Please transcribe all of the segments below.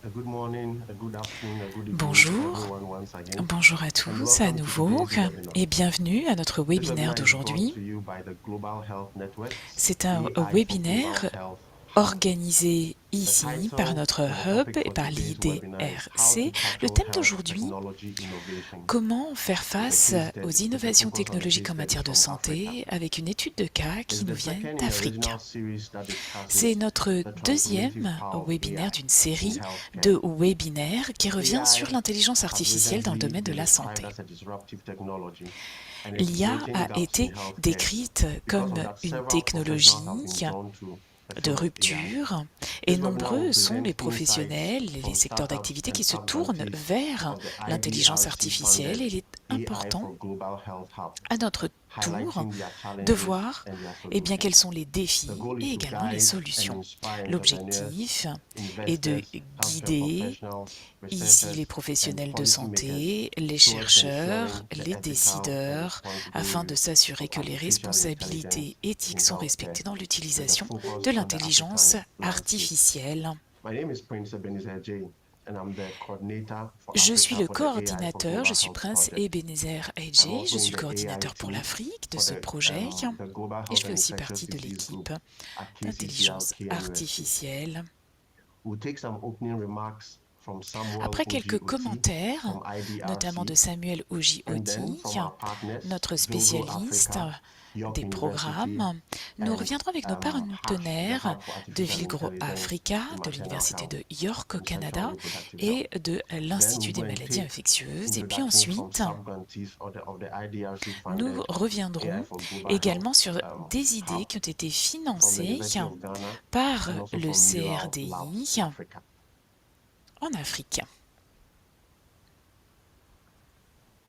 Good morning, a good afternoon, a good evening to Bonjour, everyone once again, bonjour à and tous à welcome to nouveau today's webinar. et bienvenue à notre This webinaire webinar is brought d'aujourd'hui. to you by the Global Health Network's C'est un AI for Global webinaire Health Hub. organisé The ici par title notre and the hub topic et for par today's webinar is How to l'IDRC. Le Tackle thème Health d'aujourd'hui, Technology Innovation comment faire with a face case aux study, with a innovations focus on a case technologiques en study matière de from Africa. santé avec une étude de cas It's qui nous the vient second in a d'Afrique. regional series that C'est discusses notre the transformative deuxième power of webinaire AI d'une in série de healthcare. webinaires qui revient sur AI l'intelligence has artificielle dans le recently domaine de been la described santé. as a disruptive technology and it's L'IA bridging a gaps in été healthcare. décrite Because comme of that, une several professionals have been technologie drawn to the de field of AI. rupture et This webinar will nombreux sont les present insights professionnels et les from secteurs startups d'activité qui and se tournent advantage vers of the l'intelligence IDRC artificielle funded et il est AI important for Global Health Hub, à notre tour highlighting their de challenges voir and their quels solutions. sont les The défis goal is et to également les guide and solutions. inspire entrepreneurs, L'objectif est de investors, healthcare guider professionals, ici les researchers, and professionnels de policymakers santé, les towards chercheurs, ensuring the les ethical and décideurs, responsible afin de use s'assurer of que les artificial responsabilités intelligence éthiques in sont healthcare, respectées dans with a l'utilisation focus de on the l'intelligence African landscape. artificielle. My name is Prince Ebenezer J, and I'm the coordinator for Je suis Africa le for the AI for coordinateur, je Global suis Health Prince project. Ebenezer I'm AJ, je also in suis le the AI coordinateur pour team l'Afrique de for ce projet the Global et je Health fais and aussi Infectious partie de Disease Group l'équipe at KCCL d'intelligence KNUST. artificielle. We'll take some opening remarks from Samuel Après quelques Oji-Oti commentaires, from notamment de IDRC, Samuel and then Oji-Oti, from our partners, notre Zogo spécialiste Africa, York des University, programmes, nous and reviendrons avec nos HAF, the partenaires Hub for de Artificial Villegro Intelligence Africa, in de Maternal l'Université Health de York au and Sexual Canada Reproductive Health. et de Then l'Institut we'll go des and maladies take infectieuses. Et puis introductions from ensuite, sub-grantees of the nous IDRC-funded AI reviendrons for Global Health également sur des idées Hub qui ont été from the financées University of Ghana par and also le from ULAL Labs CRDI Africa. en Afrique.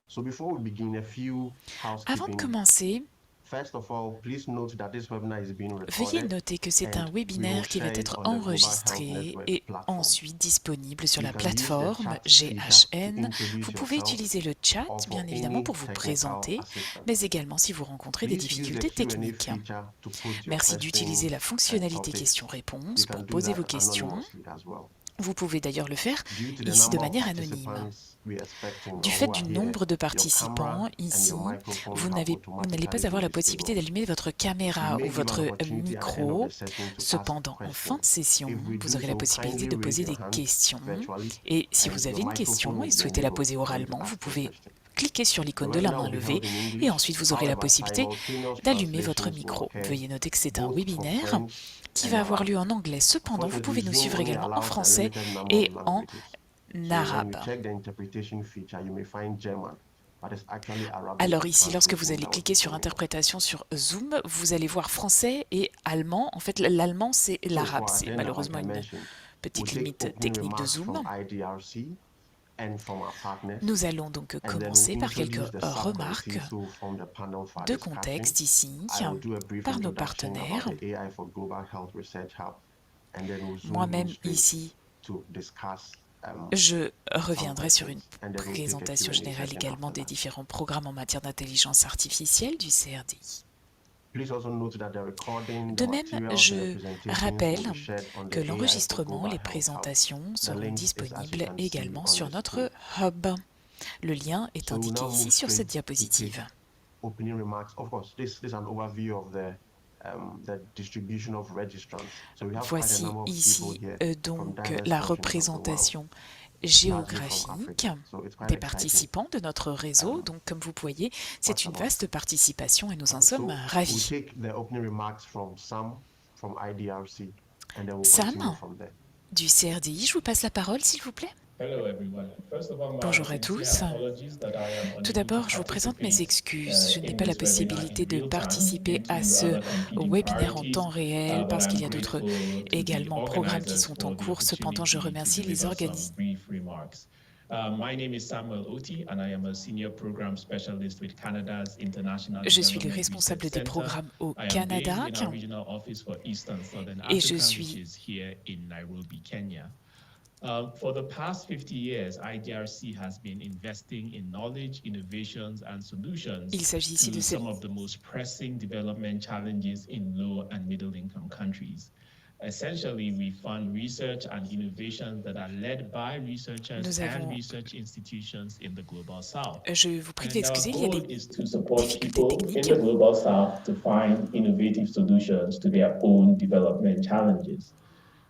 So before we begin, a few Avant de housekeeping. commencer, First of all, please note that this webinar is being veuillez recorded noter que c'est un and we will webinaire qui va share it être on the Global Health enregistré Network et platform. ensuite disponible sur You la can use the plateforme chat feature to GHN. introduce Vous pouvez yourself utiliser le chat, or for bien évidemment, any pour vous technical présenter, mais assistance. également si vous rencontrez des Please use the difficultés Q&A techniques. feature to put your Merci questions d'utiliser la and fonctionnalité topics. You questions-réponses can pour do poser that vos questions. anonymously as well. Vous pouvez d'ailleurs le faire Due to the ici de number of manière anonyme. participants we're expecting Du or fait who are du here, nombre de your camera participants and ici, your microphone vous have n'allez pas automatically avoir been la possibilité disabled. d'allumer votre We caméra ou may give an votre opportunity at the end of micro. the session to ask Cependant, en fin de questions. session, If we vous do aurez la so, possibilité kindly de raise poser your des hand questions. virtually Et si and vous your avez une microphone question will et be souhaitez la enabled poser for you to oralement, vous ask your pouvez question. cliquer sur The l'icône de la webinar main will be levée held in et English. ensuite vous aurez la However, possibilité simultaneous d'allumer votre translations will micro. occur Veuillez noter que c'est un both for webinaire French qui and va avoir lieu Arabic. en anglais. Cependant, vous Unfortunately, pouvez nous Zoom suivre only également en allows a français limited number of et en languages. So when you arabe. check the interpretation feature, you may find German, but it's actually Arabic Alors ici, lorsque vous translation allez that will cliquer be sur going on. interprétation sur Zoom, vous allez voir français et allemand. En fait, l'allemand, c'est So l'arabe. for our C'est agenda, like malheureusement I une mentioned, we'll petite take limite opening technique de remarks Zoom. from IDRC and from our partners, Nous allons donc and then we'll commencer par quelques introduce the remarques sub-grantees who form the panel for our de discussion. contexte ici I will do a brief par nos introduction about partenaires. the AI for Global Health Research Hub, and then we'll zoom in Moi-même straight ici, to discuss je some reviendrai sur une questions, and then we'll take a présentation Q&A générale session également after des that. différents programmes en matière d'intelligence artificielle du CRDI. Please also note that the recording, the De même, materials, and the je presentations will rappelle be shared on que the AI for l'enregistrement, Global les Health Hub. présentations The seront link is, as you disponibles can see également on sur the screen. notre hub. Le lien est So we'll indiqué now ici move sur cette straight to take diapositive. opening remarks. Of course, this is an overview of the distribution of registrants. So we have quite a Voici number of people ici here from donc diverse la portions of the world, représentation largely from géographique Africa. So it's quite des exciting. participants de notre réseau. Donc, comme vous voyez, c'est What's une about? vaste participation et nous en Okay, sommes so we'll ravis. take the opening remarks from Sam from IDRC, and then we'll Sam, continue from there. du CRDI, je vous passe la parole, s'il vous plaît. Bonjour à tous. Tout d'abord, je vous présente mes excuses. Je n'ai pas la possibilité de participer à ce webinaire en temps réel parce qu'il y a d'autres également programmes qui sont en cours. Cependant, je remercie les organisateurs. My name is Samuel Oti, and I am a senior program specialist with Canada's International Je suis le Development responsable Research des Centre. programmes au I am Canada based in our regional office for Eastern Southern et je Africa, suis which is here in Nairobi, Kenya. For the past 50 years, IDRC has been investing in knowledge, innovations, and solutions Il s'agit ici to de some of the most pressing development challenges in low and middle-income countries. Essentially, we fund research and innovation that are led by researchers and research institutions in the Global South. Je vous prie de And our l'excuser, il y a goal des is to support difficultés people in techniques. the Global South to find innovative solutions to their own development challenges.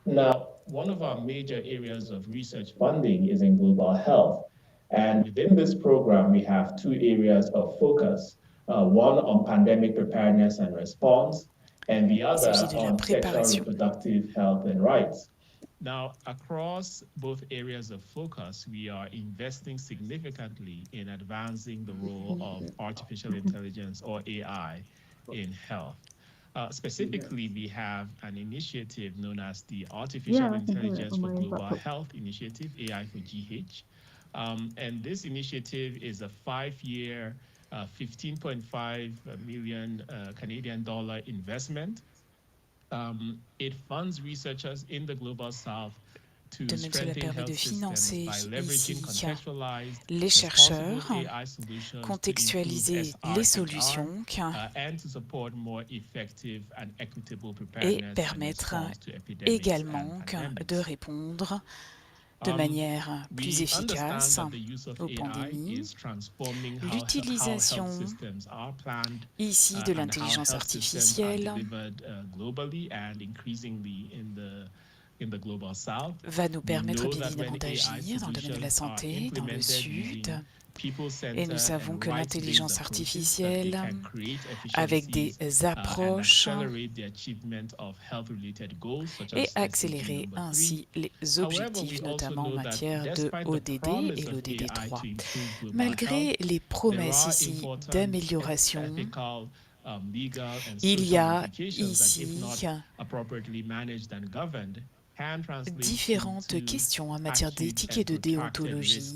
Now, one of our major areas of research funding is in global health. And within this program, we have two areas of focus, one on pandemic preparedness and response, and the other on sexual reproductive health and rights. Now, across both areas of focus, we are investing significantly in advancing the role of artificial intelligence, or AI, in health. Specifically, we have an initiative known as the Artificial Intelligence for Global Health Initiative, AI for GH. And this initiative is a 5-year, 15.5 million Canadian dollar investment. It funds researchers in the Global South De même, cela permet de financer ici les chercheurs, contextualiser les solutions et permettre également de répondre de manière plus efficace aux pandémies. L'utilisation ici de l'intelligence artificielle va nous permettre bien évidemment d'agir dans le domaine de la santé, dans le Sud. Et nous savons que l'intelligence artificielle, avec des approches, et accélérer ainsi les objectifs, notamment en matière de ODD et l'ODD 3. Malgré les promesses ici d'amélioration, il y a ici différentes questions en matière d'éthique et de déontologie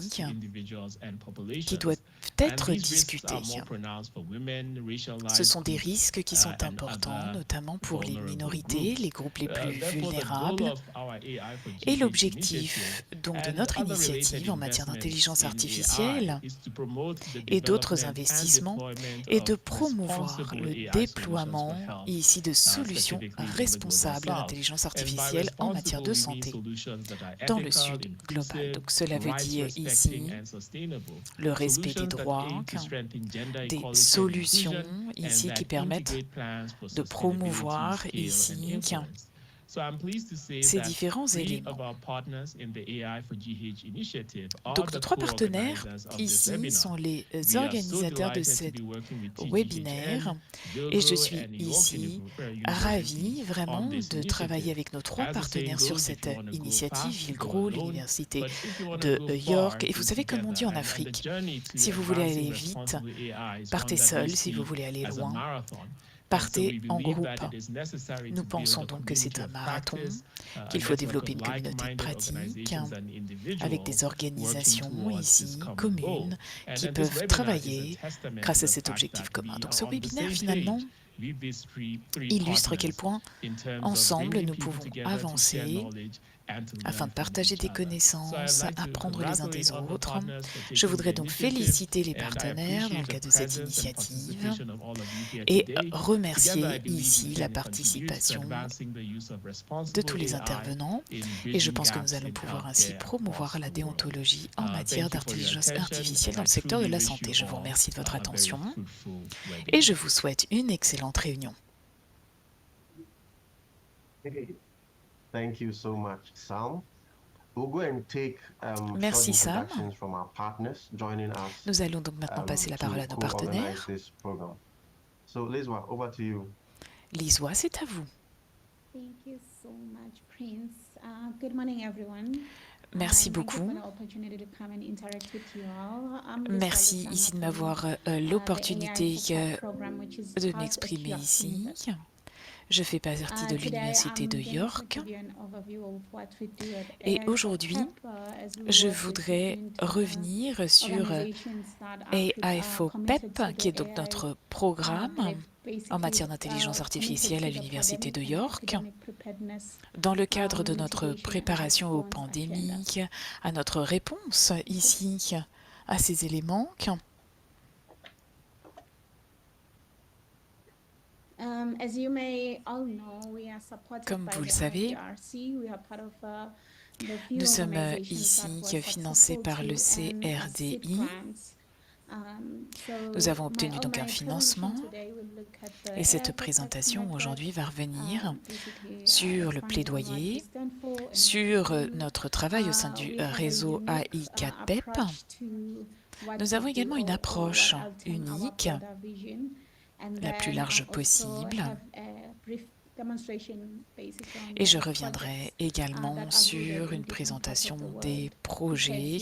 qui doivent être discutées. Ce sont des risques qui sont importants, notamment pour les minorités, les groupes les plus vulnérables. Et l'objectif donc de notre initiative en matière d'intelligence artificielle et d'autres investissements est de promouvoir le déploiement ici de solutions responsables à l'intelligence artificielle en matière de santé dans le Sud global. Donc cela veut dire ici le respect des droits, des solutions ici qui permettent de promouvoir ici ces différents éléments. Donc nos 3 partenaires ici sont les organisateurs de cet webinaire et je suis ici ravie vraiment de travailler avec nos 3 partenaires sur cette initiative, Vilgro, l'Université de York. Et vous savez comme on dit en Afrique, si vous voulez aller vite, partez seul, si vous voulez aller loin, partez en groupe. Nous pensons donc que c'est un marathon, qu'il faut développer une communauté de pratique avec des organisations ici communes qui peuvent travailler grâce à cet objectif commun. Donc ce webinaire finalement illustre à quel point ensemble nous pouvons avancer afin de partager des connaissances, apprendre les uns des autres. Je voudrais donc féliciter les partenaires dans le cadre de cette initiative et remercier ici la participation de tous les intervenants. Et je pense que nous allons pouvoir ainsi promouvoir la déontologie en matière d'intelligence artificielle dans le secteur de la santé. Je vous remercie de votre attention et je vous souhaite une excellente réunion. Thank you so much, Sam. We'll go and take Merci Sam. from our partners joining us. Nous allons donc maintenant passer la parole à nos partenaires. So Lizwa, over to you. Lizwa, c'est à vous. Thank you so much, Prince. Good morning, everyone. Merci beaucoup. Merci ici de m'avoir l'opportunité de m'exprimer ici. Je fais partie de l'Université de York et aujourd'hui, je voudrais revenir sur AI for PEP, qui est donc notre programme en matière d'intelligence artificielle à l'Université de York, dans le cadre de notre préparation aux pandémies, à notre réponse ici à ces éléments. Comme vous le savez, nous sommes ici financés par le CRDI. Nous avons obtenu donc un financement et cette présentation aujourd'hui va revenir sur le plaidoyer, sur notre travail au sein du réseau AI4PEP. Nous avons également une approche unique, la plus large possible. Et je reviendrai également sur une présentation des projets.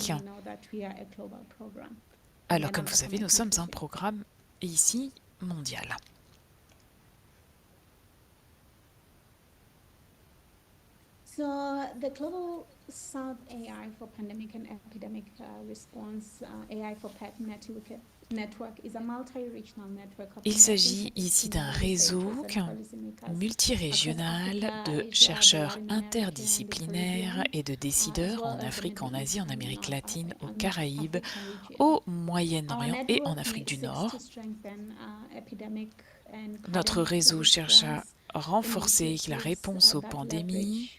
Alors, comme vous savez, nous sommes un programme ici mondial. So the Global South AI for Pandemic and Epidemic Response, AI for PET Network is a multi-regional network. Il s'agit ici d'un réseau multirégional de chercheurs interdisciplinaires et de décideurs en Afrique, en Asie, en Amérique latine, aux Caraïbes, au Moyen-Orient et en Afrique du Nord. Notre réseau cherche à renforcer la réponse aux pandémies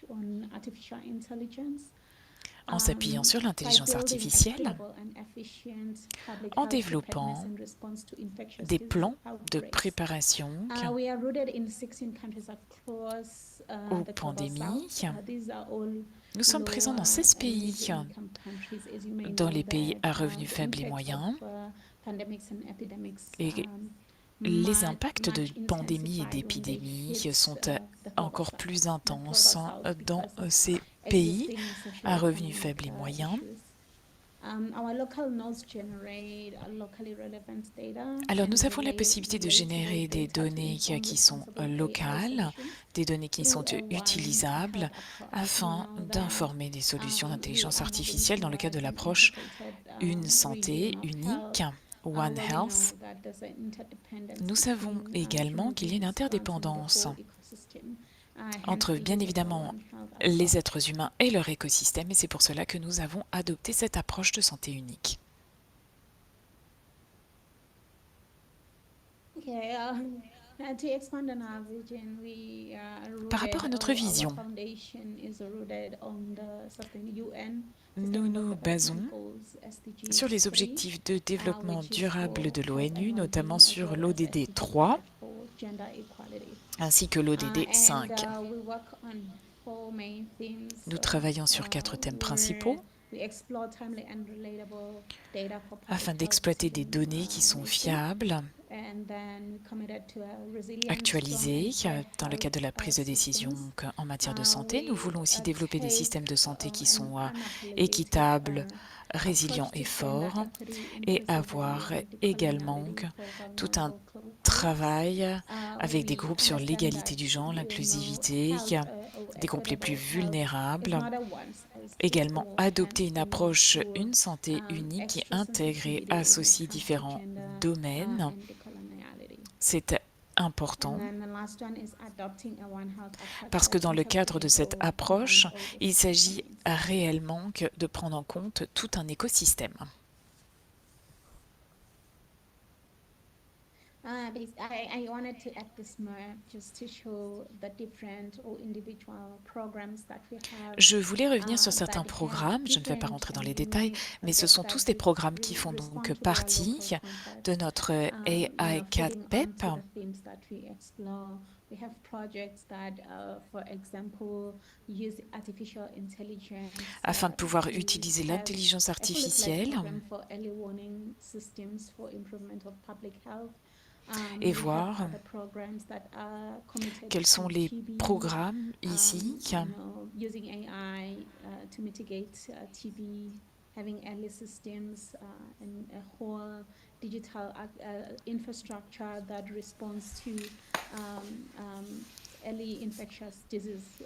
en s'appuyant sur l'intelligence artificielle, en développant des plans de préparation aux pandémies. Nous sommes présents dans 16 pays, dans les pays à revenus faibles et moyens. Et les impacts de pandémies et d'épidémies sont encore plus intenses dans ces pays à revenus faibles et moyens. Alors, nous avons la possibilité de générer des données qui sont locales, des données qui sont utilisables, afin d'informer des solutions d'intelligence artificielle dans le cadre de l'approche Une santé unique. One Health. Nous savons également qu'il y a une interdépendance entre, bien évidemment, les êtres humains et leur écosystème, et c'est pour cela que nous avons adopté cette approche de santé unique. Par rapport à notre vision, nous nous basons sur les objectifs de développement durable de l'ONU, notamment sur l'ODD 3 ainsi que l'ODD 5. Nous travaillons sur 4 thèmes principaux afin d'exploiter des données qui sont fiables, actualisées dans le cadre de la prise de décision en matière de santé. Nous voulons aussi développer des systèmes de santé qui sont équitables, résilients et forts, et avoir également tout un travail avec des groupes sur l'égalité du genre, l'inclusivité, des groupes les plus vulnérables. Également adopter une approche Une santé unique qui intègre et associe différents domaines. C'est important parce que dans le cadre de cette approche, il s'agit réellement de prendre en compte tout un écosystème. Je voulais revenir sur certains programmes, je ne vais pas rentrer dans les détails, mais ce sont tous des programmes qui font donc partie de notre AI4PEP. Afin de pouvoir utiliser l'intelligence artificielle et voir quels sont les programmes ici digital infrastructure that responds to early infectious disease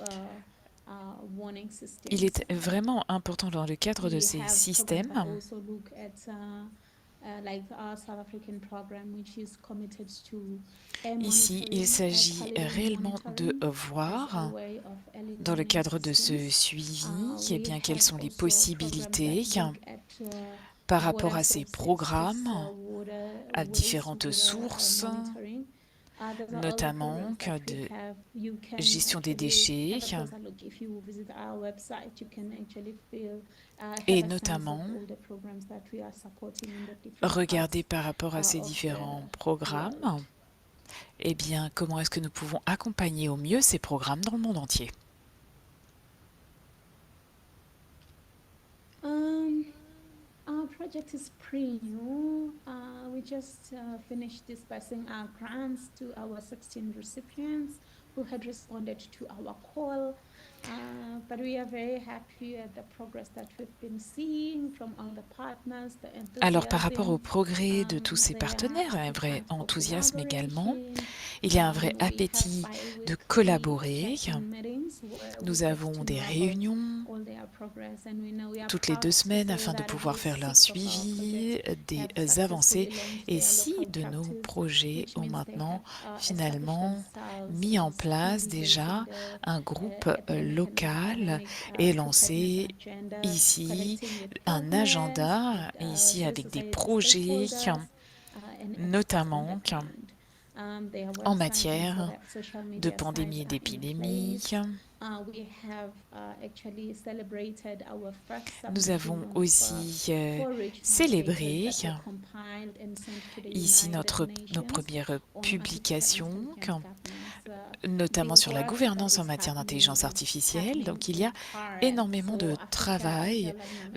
warning systems. Il est vraiment important dans le cadre de ces systèmes ici, il s'agit réellement de voir, dans le cadre de ce suivi, eh bien, quelles sont les possibilités par rapport à ces programmes, à différentes sources, notamment de gestion des déchets, et notamment regarder par rapport à ces différents programmes, eh bien, comment est-ce que nous pouvons accompagner au mieux ces programmes dans le monde entier. Our project is pretty new. We just finished dispersing our grants to our 16 recipients who had responded to our call. But we are very happy at the progress that we've been seeing from all the partners. Alors, par rapport au progrès de tous ces partenaires, un vrai enthousiasme également, il y a un vrai appétit de collaborer. Nous avons des réunions toutes les 2 semaines afin de pouvoir faire un suivi des avancées et si de nos projets ont maintenant finalement mis en place déjà un groupe local et lancé ici un agenda ici avec des projets notamment en matière de pandémie et d'épidémie. Nous avons aussi célébré ici nos premières publications, notamment sur la gouvernance en matière d'intelligence artificielle. Donc il y a énormément de travail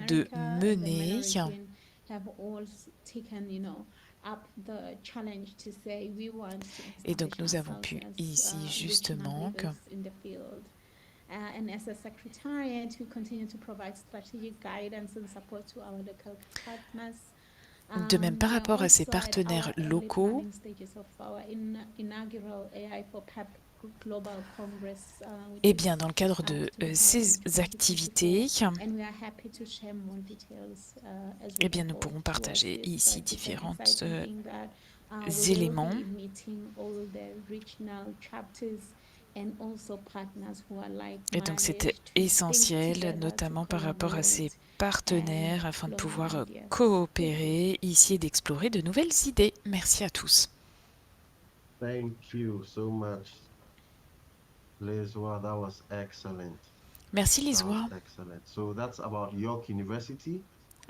de mener. Et donc nous avons pu ici justement de même par rapport à ces partenaires locaux, eh bien, dans le cadre de ces activités, eh bien, nous pourrons partager ici différents éléments. Et donc, c'était essentiel, notamment par rapport à ces partenaires, afin de pouvoir coopérer ici et d'explorer de nouvelles idées. Merci à tous. Thank you so much, Lizwa. That was excellent. Merci, Lizwa. Excellent. So that's about York University.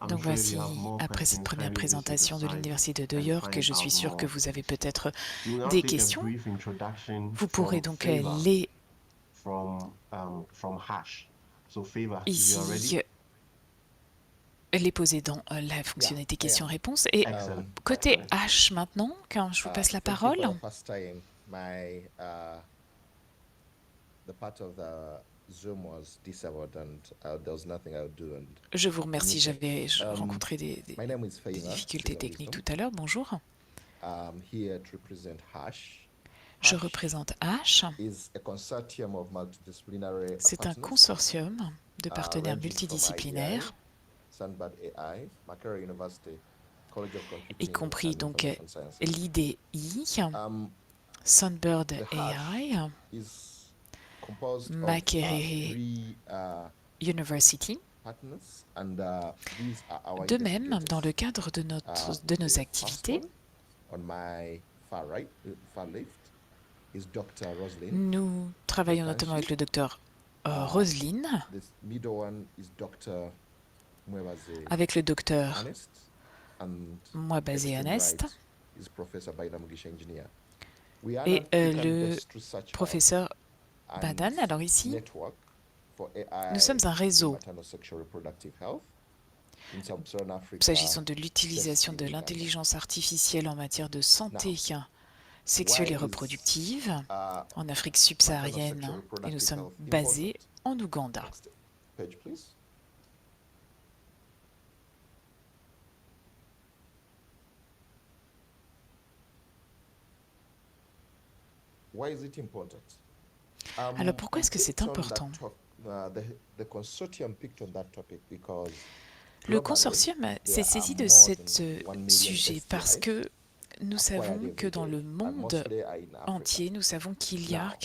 Donc voici, après cette première présentation de l'Université de York, je suis sûre que vous avez peut-être des questions. Vous pourrez donc ici les poser dans la fonctionnalité questions-réponses. Et côté H maintenant, quand je vous passe la parole. Je vous remercie, j'avais rencontré des difficultés techniques tout à l'heure. Bonjour. Je représente H. C'est un consortium de partenaires multidisciplinaires, y compris donc l'IDI, Sunbird AI, Makerere University. De même, dans le cadre de nos activités, nous travaillons notamment avec le docteur Roselyne, avec le docteur Mwabase Ernest et le professeur Badan. Alors ici, nous sommes un réseau. S'agissant de l'utilisation de l'intelligence artificielle en matière de santé sexuelle et reproductive en Afrique subsaharienne, et nous sommes basés en Ouganda. Alors pourquoi est-ce que c'est important? Le consortium s'est saisi de ce sujet parce que nous savons que dans le monde entier, nous savons qu'il y a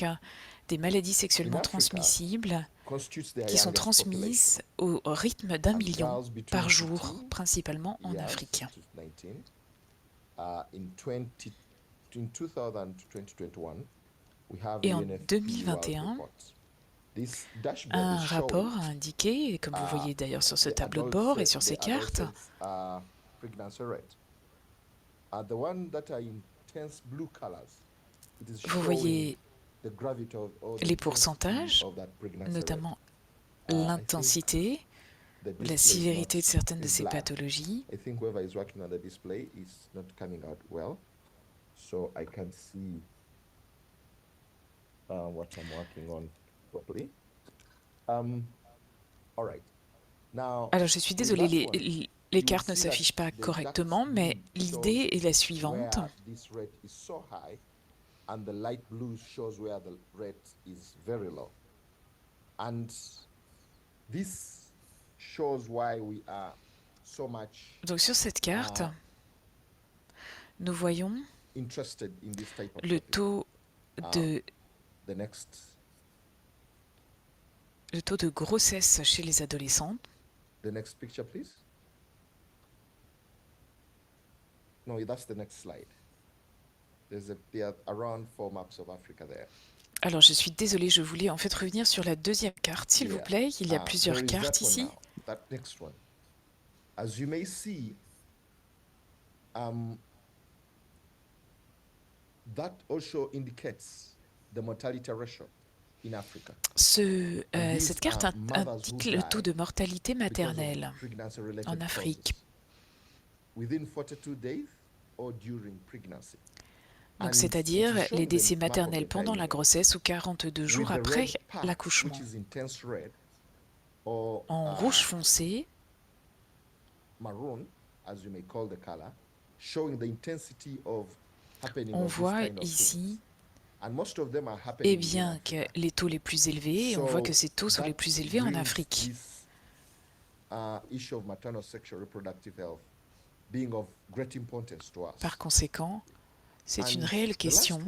des maladies sexuellement transmissibles qui sont transmises au rythme d'1 million par jour, principalement en Afrique. Et en 2021, un rapport a indiqué, comme vous voyez d'ailleurs sur ce tableau de bord et sur ces cartes, vous voyez les pourcentages, notamment l'intensité, la sévérité de certaines de ces pathologies. Alors je suis désolée, les cartes ne s'affichent pas correctement, mais l'idée est la suivante. Donc sur cette carte, nous voyons le taux de grossesse chez les adolescents. The next picture, please. No, that's the next slide. There are around 4 maps of Africa there. Alors, je suis désolée, je voulais en fait revenir sur la deuxième carte, s'il vous plaît. Il y a plusieurs cartes ici. That next one. As you may see, that also indicates the mortality ratio in Africa. Cette carte indique le taux de mortalité maternelle en Afrique. Within 42 days or during pregnancy. Donc, c'est-à-dire les décès maternels pendant la grossesse ou 42 jours après l'accouchement. En rouge foncé, on voit ici eh bien, que les taux les plus élevés, on voit que ces taux sont les plus élevés en Afrique. Par conséquent, c'est une réelle question.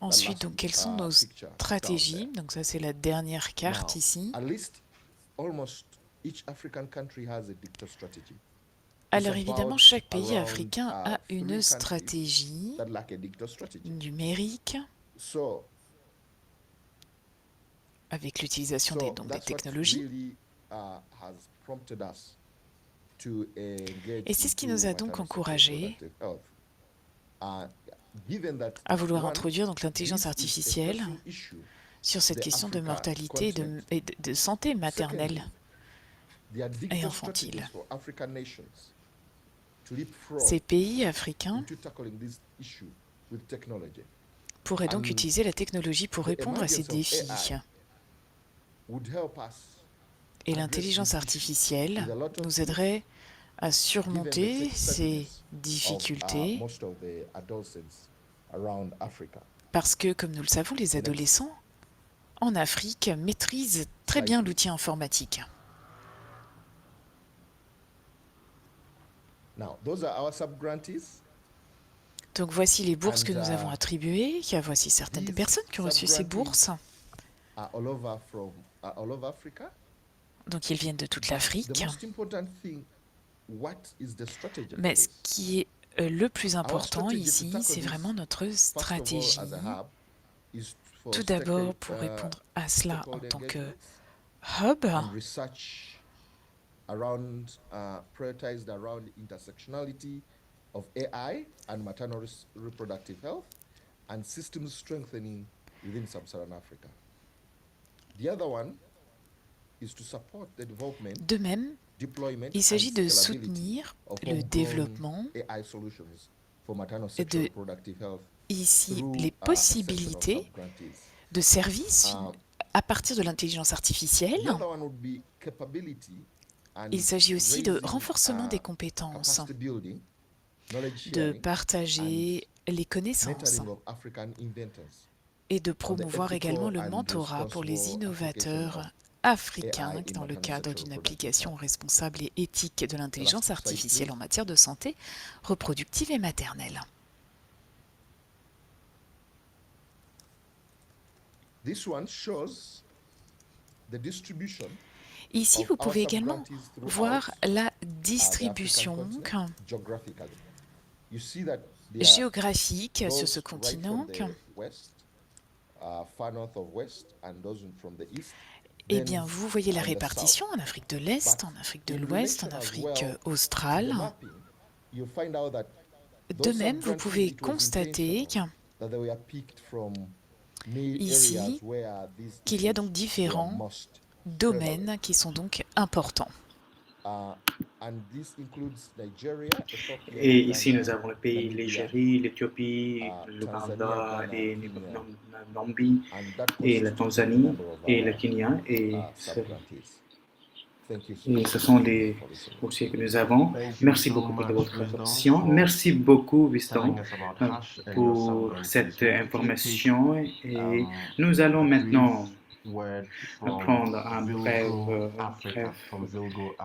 Ensuite, donc, quelles sont nos stratégies? Donc ça, c'est la dernière carte ici. Alors évidemment, chaque pays africain a une stratégie numérique avec l'utilisation des technologies. Et c'est ce qui nous a donc encouragés à vouloir introduire donc l'intelligence artificielle sur cette question de mortalité et de santé maternelle et infantile. Ces pays africains pourraient donc utiliser la technologie pour répondre à ces défis. Et l'intelligence artificielle nous aiderait à surmonter ces difficultés parce que, comme nous le savons, les adolescents en Afrique maîtrisent très bien l'outil informatique. Donc voici les bourses que nous avons attribuées. Voici certaines des personnes qui ont reçu ces bourses. Donc ils viennent de toute l'Afrique. Mais ce qui est le plus important ici, c'est vraiment notre stratégie. Tout d'abord, pour répondre à cela en tant que hub, of AI and maternal reproductive health and systems strengthening within sub-Saharan Africa. The other one is to support the development, de même, il s'agit de soutenir le développement et de ici les possibilités de services à partir de l'intelligence artificielle. Il s'agit aussi de renforcement des compétences, de partager les connaissances et de promouvoir également le mentorat pour les innovateurs africains dans le cadre d'une application responsable et éthique de l'intelligence artificielle en matière de santé reproductive et maternelle. Ici, vous pouvez également voir la distribution géographique sur ce continent. Eh bien, vous voyez la répartition en Afrique de l'Est, en Afrique de l'Ouest, en Afrique australe. De même, vous pouvez constater ici qu'il y a donc différents domaines qui sont donc importants. Et ici, nous avons le pays l'Algérie, l'Éthiopie, l'Ouganda, et Namibie, et la Tanzanie, et le Kenya, et ce sont les dossiers que nous avons. Merci beaucoup pour votre attention. Merci beaucoup, Viston, pour cette information. Et nous allons maintenant prendre un bref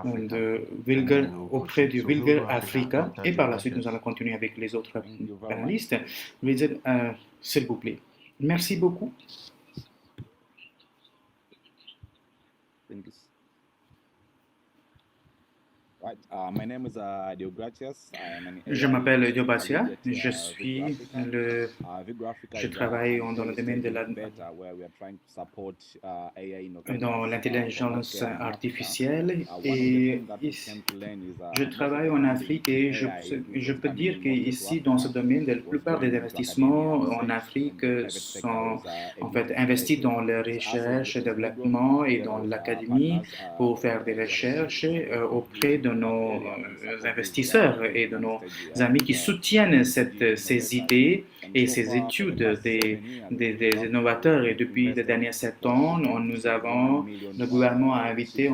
de Wilger auprès du Wilger Africa. Et par la suite, nous allons continuer avec les autres panélistes. Wilger, s'il vous plaît. Merci beaucoup. Je m'appelle Diobasia, je travaille dans le domaine de dans l'intelligence artificielle et je travaille en Afrique et je peux dire qu'ici dans ce domaine, la plupart des investissements en Afrique sont en fait investis dans la recherche, le développement et dans l'académie pour faire des recherches auprès de nos investisseurs et de nos amis qui soutiennent ces idées et ces études des innovateurs. Et depuis les derniers 7 ans, le gouvernement a investi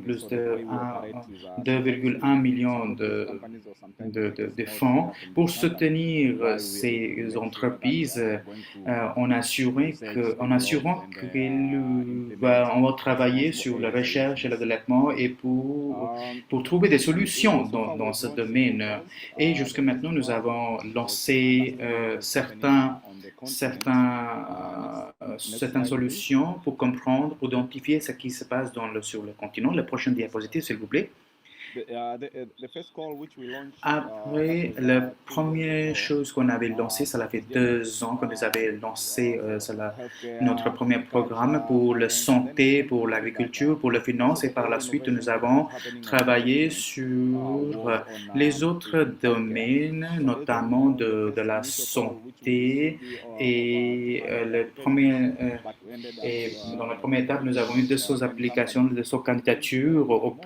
plus de 2,1 millions de fonds pour soutenir ces entreprises en assurant qu'on va travailler sur la recherche et le développement et pour trouver des solutions dans ce domaine. Et jusqu'à maintenant, nous avons lancé certaines solutions pour comprendre, pour identifier ce qui se passe sur le continent. La prochaine diapositive, s'il vous plaît. Après, la première chose qu'on avait lancée, ça fait 2 ans que nous avons lancé notre premier programme pour la santé, pour l'agriculture, pour la finance et par la suite, nous avons travaillé sur les autres domaines, notamment de la santé et dans la première étape, nous avons eu 200 applications, 200 candidatures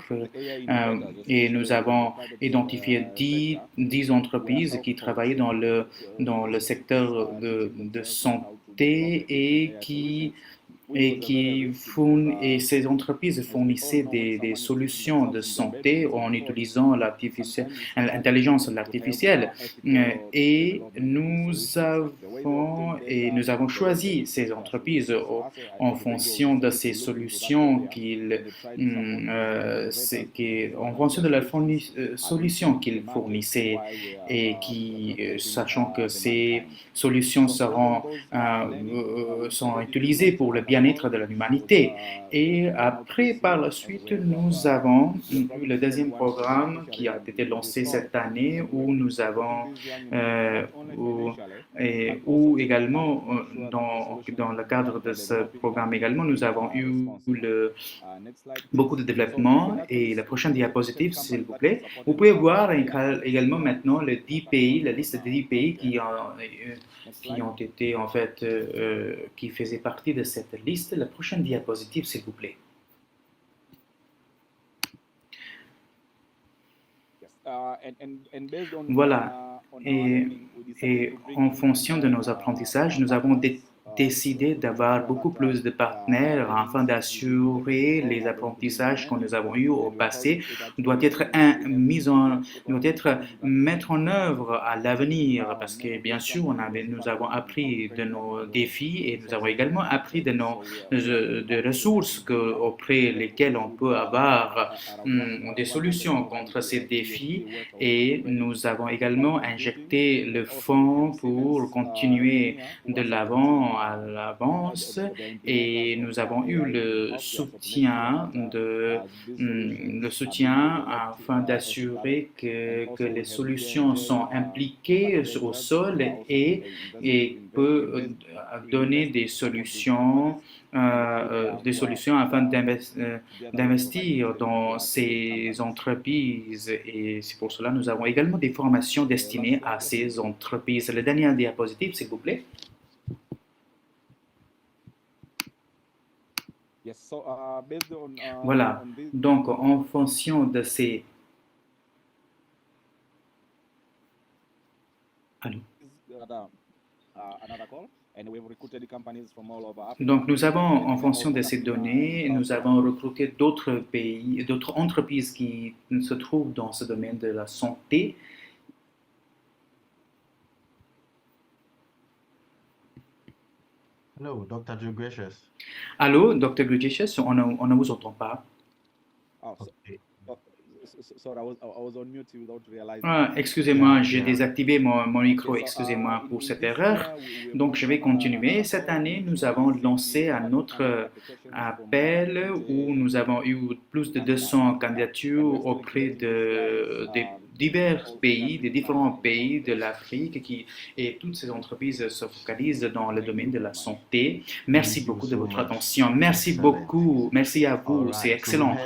et nous avons identifié 10 entreprises qui travaillaient dans le secteur de santé et ces entreprises fournissaient des solutions de santé en utilisant l'intelligence artificielle. Et nous avons choisi ces entreprises en fonction de ces solutions en fonction de la solution qu'ils fournissaient et sachant que ces solutions seront utilisées pour le bien-être de l'humanité. Et après, par la suite, nous avons eu le deuxième programme qui a été lancé cette année où nous avons, où également, dans le cadre de ce programme également, nous avons eu beaucoup de développement. Et la prochaine diapositive, s'il vous plaît. Vous pouvez voir également maintenant les 10 pays, la liste des 10 pays qui ont été en fait, qui faisaient partie de cette liste. La prochaine diapositive, s'il vous plaît. Voilà. Et en fonction de nos apprentissages, nous avons décidé d'avoir beaucoup plus de partenaires afin d'assurer les apprentissages que nous avons eus au passé doit être mettre en œuvre à l'avenir parce que bien sûr nous avons appris de nos défis et nous avons également appris de ressources auprès lesquelles on peut avoir des solutions contre ces défis et nous avons également injecté le fonds pour continuer de l'avant à l'avance et nous avons eu le soutien afin d'assurer que les solutions sont impliquées au sol et peut donner des solutions afin d'investir dans ces entreprises. Et c'est pour cela que nous avons également des formations destinées à ces entreprises. La dernière diapositive, s'il vous plaît. Voilà, donc en fonction de ces... Allô? Donc, nous avons, en fonction de ces données, nous avons recruté d'autres entreprises qui se trouvent dans ce domaine de la santé. Hello, Dr. Grigesius. Allô, Dr. Grigesius, on ne vous entend pas. Okay. Excusez-moi, j'ai désactivé mon micro, excusez-moi pour cette erreur. Donc, je vais continuer. Cette année, nous avons lancé un autre appel où nous avons eu plus de 200 candidatures auprès des différents pays de l'Afrique et toutes ces entreprises se focalisent dans le domaine de la santé. Merci beaucoup de votre attention. Merci beaucoup. Merci à vous. C'est excellent.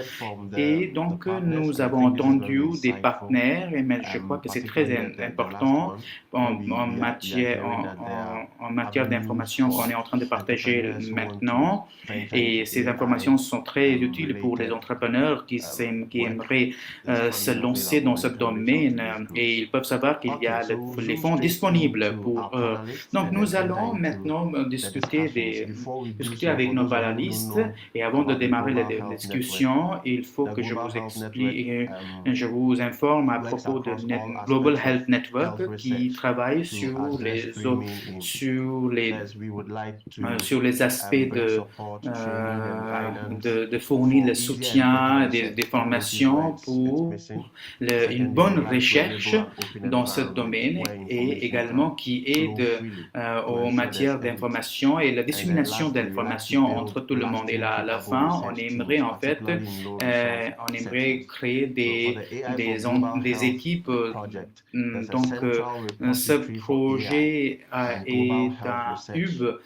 Et donc, nous avons entendu des partenaires, et je crois que c'est très important en matière d'informations qu'on est en train de partager maintenant. Et ces informations sont très utiles pour les entrepreneurs qui aimeraient se lancer dans ce domaine et ils peuvent savoir qu'il y a les fonds disponibles pour eux. Donc, nous allons maintenant discuter avec nos panélistes et avant de démarrer la discussion, il faut que je vous explique, je vous informe à propos de Global Health Network qui travaille sur les aspects de fournir le soutien, des formations pour une bonne recherche dans ce domaine et également qui aide aux matières d'information et la dissémination d'informations entre tout le monde. Et là, à la fin, on aimerait en fait créer des équipes. Donc, ce projet est un hub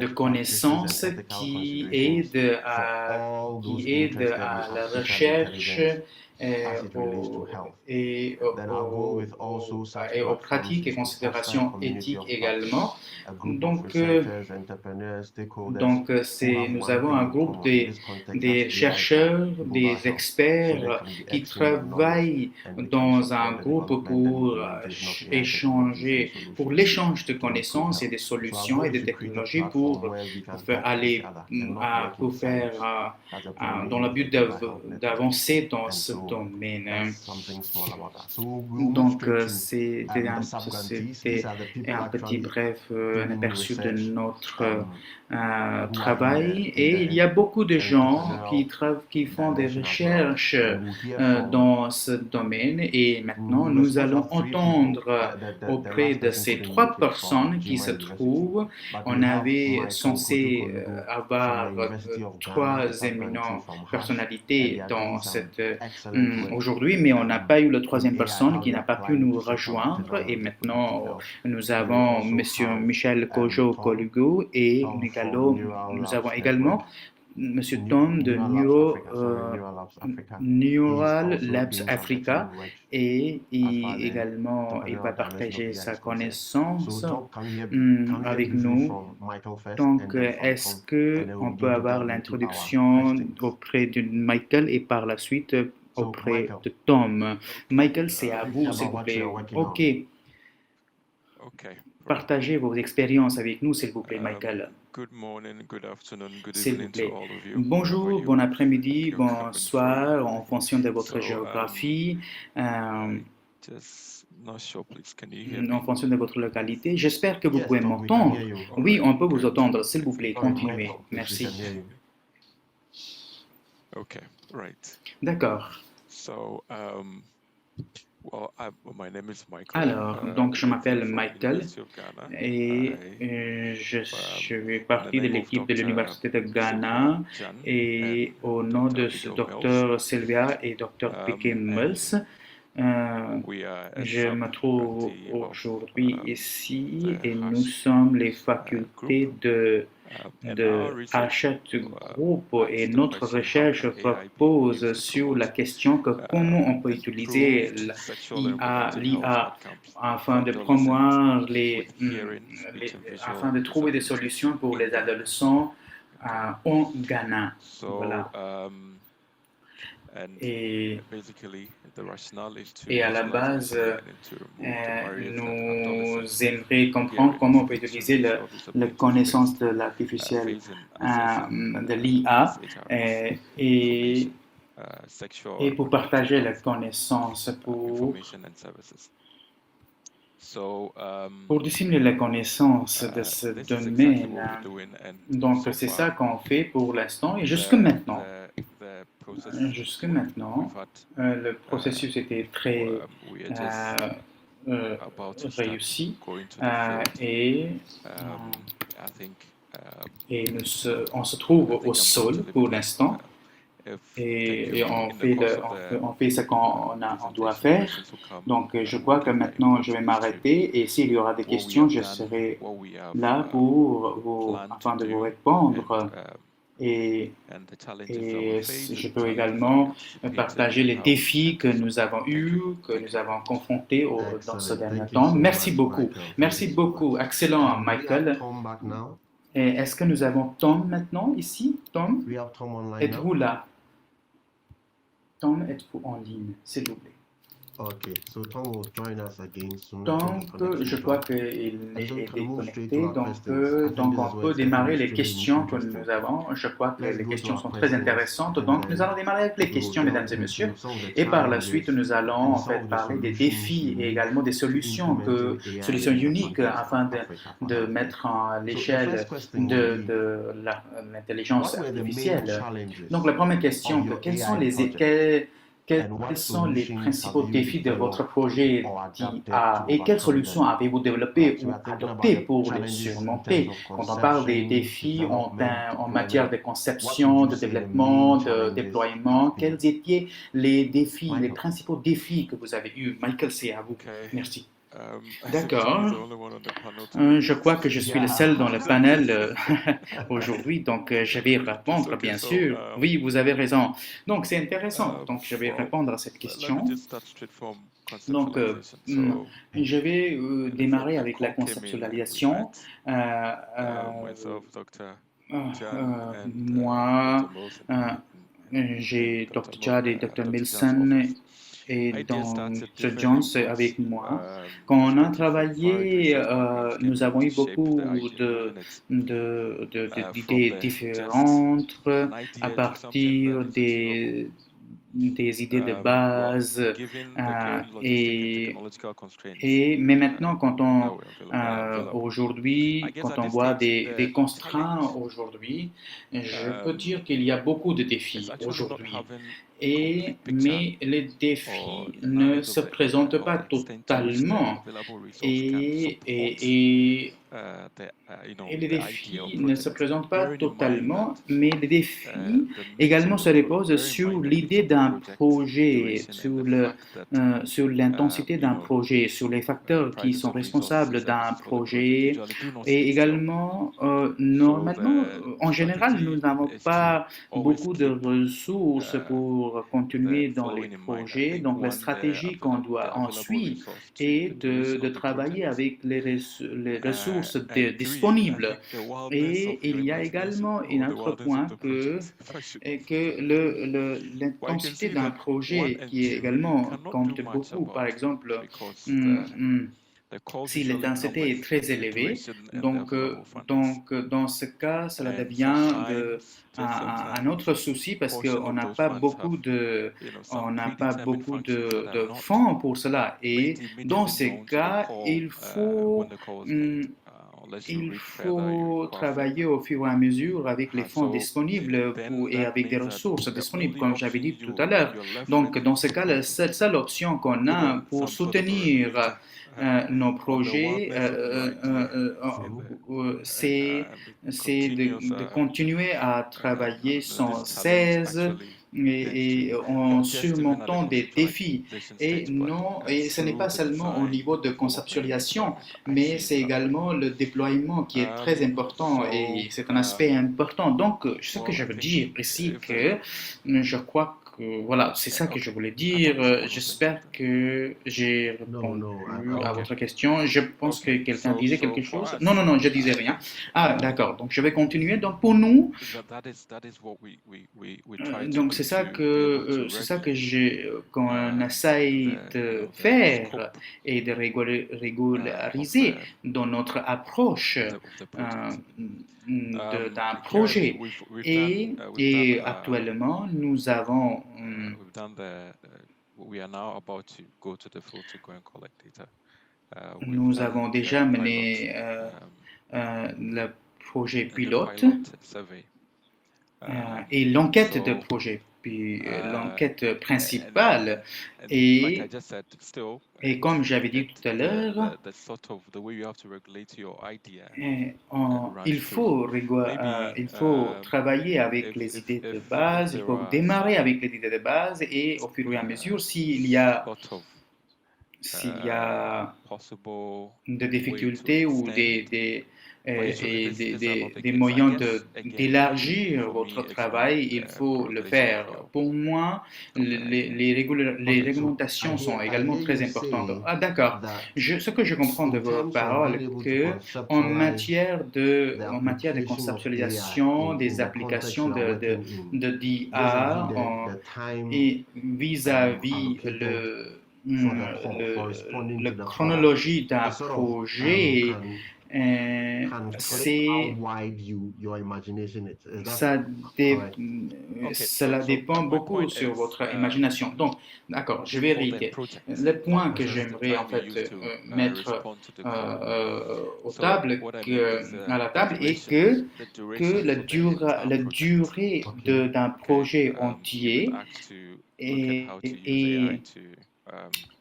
de connaissances qui aide à la recherche et aux pratiques et considérations éthiques également. Donc, nous avons un groupe des chercheurs, des experts qui travaillent dans un groupe pour l'échange de connaissances et des solutions et des technologies pour faire dans le but d'avancer dans ce domaine. Donc, c'était un petit bref un aperçu de notre travail et il y a beaucoup de gens qui font des recherches dans ce domaine et maintenant nous allons entendre auprès de ces 3 personnes qui se trouvent. On avait censé avoir 3 éminentes personnalités dans cette aujourd'hui, mais on n'a pas eu la 3e personne qui n'a pas pu nous rejoindre et maintenant nous avons M. Michel Kojo-Kolugu et nous avons également M. Tom de Neural Labs Africa et également il va partager sa connaissance avec nous. Donc, est-ce qu'on peut avoir l'introduction auprès de Michael et par la suite auprès de Tom? Michael, c'est à vous, s'il vous plaît. OK. Partagez vos expériences avec nous, s'il vous plaît, Michael. S'il vous plaît. Bonjour, bon après-midi, bonsoir, en fonction de votre géographie, en fonction de votre localité. J'espère que vous pouvez m'entendre. Oui, on peut vous entendre. S'il vous plaît, continuez. Merci. D'accord. Alors, donc je m'appelle Michael et je fais partie de l'équipe de l'Université de Ghana et au nom de ce docteur Sylvia et docteur Piquet Mills, je me trouve aujourd'hui ici et nous sommes les facultés de Hachette Group et notre recherche repose sur la question que comment on peut utiliser l'IA afin de promouvoir afin de trouver des solutions pour les adolescents au Ghana. Voilà. Et à la base, nous aimerions comprendre comment on peut utiliser la connaissance de l'artificiel, de l'IA, et pour partager la connaissance, pour disséminer la connaissance de ce domaine. Donc, c'est ça qu'on fait pour l'instant et jusque maintenant. Le processus était très réussi et on se trouve au sol pour l'instant et on fait ce qu'on doit faire. Donc, je crois que maintenant, je vais m'arrêter et s'il y aura des questions, je serai là afin de vous répondre. Et je peux également partager les défis que nous avons eus, que nous avons confrontés dans ce dernier temps. Merci beaucoup. Merci beaucoup. Excellent, Michael. Et est-ce que nous avons Tom maintenant ici? Tom, êtes-vous là? Tom, êtes-vous en ligne, s'il vous plaît? Okay, so Tom will join us again soon. Donc, je crois qu'il est déconnecté, donc on peut démarrer les questions que nous avons. Je crois que les questions sont très intéressantes, donc nous allons démarrer avec les questions, mesdames et messieurs, et par la suite, nous allons en fait parler des défis et également des solutions uniques afin de mettre à l'échelle de l'intelligence artificielle. Donc, la première question, quels sont les principaux défis de votre projet d'IA et quelles solutions avez-vous développées ou adoptées pour les surmonter? Quand on parle des défis en matière de conception, de développement, de déploiement, quels étaient les principaux défis que vous avez eus? Michael, c'est à vous. Merci. D'accord. Je crois que je suis le seul dans le panel aujourd'hui, donc je vais répondre, bien sûr. Oui, vous avez raison. Donc, c'est intéressant. Donc, je vais répondre à cette question. Donc, je vais démarrer avec la conceptualisation. Moi, j'ai Dr. Judd et Dr. Milson et Dr. Jones avec moi. Quand on a travaillé, nous avons eu beaucoup d'idées différentes à partir des idées de base. Mais maintenant, quand on voit des constraints aujourd'hui, je peux dire qu'il y a beaucoup de défis aujourd'hui. Mais les défis ne se présentent pas totalement. Et les défis ne se présentent pas totalement, mais les défis également se reposent sur l'idée d'un projet, sur l'intensité d'un projet, sur les facteurs qui sont responsables d'un projet. Et également, normalement, en général, nous n'avons pas beaucoup de ressources pour continuer dans les projets. Donc, la stratégie qu'on doit ensuite est de travailler avec les ressources disponibles. Et il y a également un autre point que l'intensité d'un projet qui est également compte beaucoup. Par exemple, si l'intensité est très élevée, donc dans ce cas, cela devient un autre souci parce qu'on n'a pas beaucoup de fonds pour cela. Et dans ces cas, il faut il faut travailler au fur et à mesure avec les fonds disponibles et avec des ressources disponibles, comme j'avais dit tout à l'heure. Donc, dans ce cas, la seule option qu'on a pour soutenir nos projets, c'est de continuer à travailler sans cesse et en surmontant des défis. Et ce n'est pas seulement au niveau de conceptualisation, mais c'est également le déploiement qui est très important et c'est un aspect important. Donc, ce que je veux dire ici, que je crois que voilà, c'est ça que je voulais dire. J'espère que j'ai répondu à votre question. Je pense que quelqu'un disait quelque chose. Non, je disais rien. Ah, d'accord. Donc, je vais continuer. Donc, pour nous, donc c'est ça que qu'on essaye de faire et de régulariser dans notre approche d'un projet. Et actuellement, nous avons déjà mené le projet pilote et l'enquête de projet, puis l'enquête principale. Et comme j'avais dit tout à l'heure, il faut travailler avec les idées de base, il faut démarrer avec les idées de base et au fur et à mesure, s'il y a des difficultés ou des moyens d'élargir votre travail, il faut le faire. Pour moi, les réglementations sont également très importantes. Ah, d'accord. Ce que je comprends de vos paroles, que en matière de conceptualisation des applications d'IA et vis-à-vis la chronologie d'un projet, cela dépend beaucoup sur votre imagination. Donc, d'accord, je vais réitérer. Le point que j'aimerais en fait mettre à la table est que la durée d'un projet entier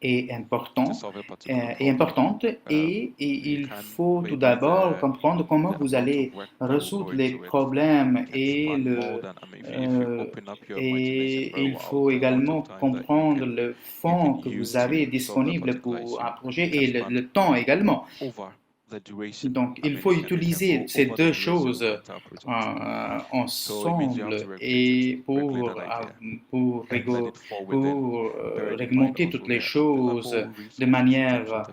est importante et il faut tout d'abord comprendre comment vous allez résoudre les problèmes et il faut également comprendre le fonds que vous avez disponible pour un projet et le temps également. Donc, il faut utiliser ces deux choses ensemble et pour réglementer toutes les choses de manière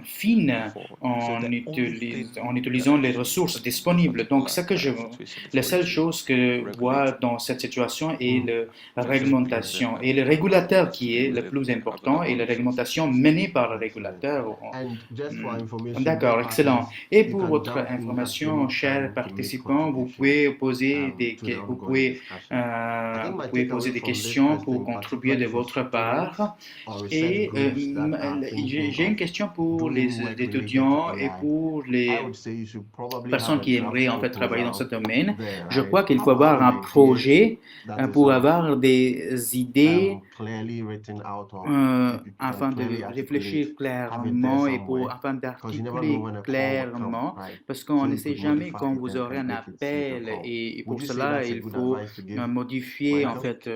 fine en utilisant les ressources disponibles. Donc, la seule chose que je vois dans cette situation est la réglementation et le régulateur qui est le plus important et la réglementation menée par le régulateur. D'accord, excellent. Et pour votre information, chers participants, vous pouvez poser des questions pour contribuer de votre part. Et j'ai une question pour les étudiants et pour les personnes qui aimeraient en fait travailler dans ce domaine. Je crois qu'il faut avoir un projet pour avoir des idées afin de réfléchir clairement et afin d'articuler clairement, parce qu'on ne sait jamais quand vous aurez un appel et pour cela, il faut modifier en fait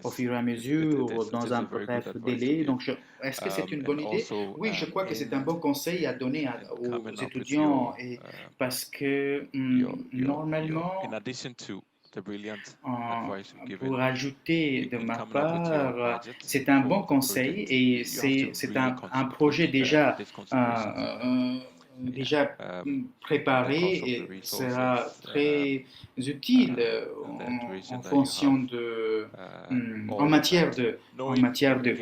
au fur et à mesure dans un bref délai. Donc, est-ce que c'est une bonne idée? Oui, je crois que c'est un bon conseil à donner aux étudiants parce que normalement, pour ajouter de ma part, c'est un bon conseil et c'est un projet déjà préparé et sera très utile en fonction en matière de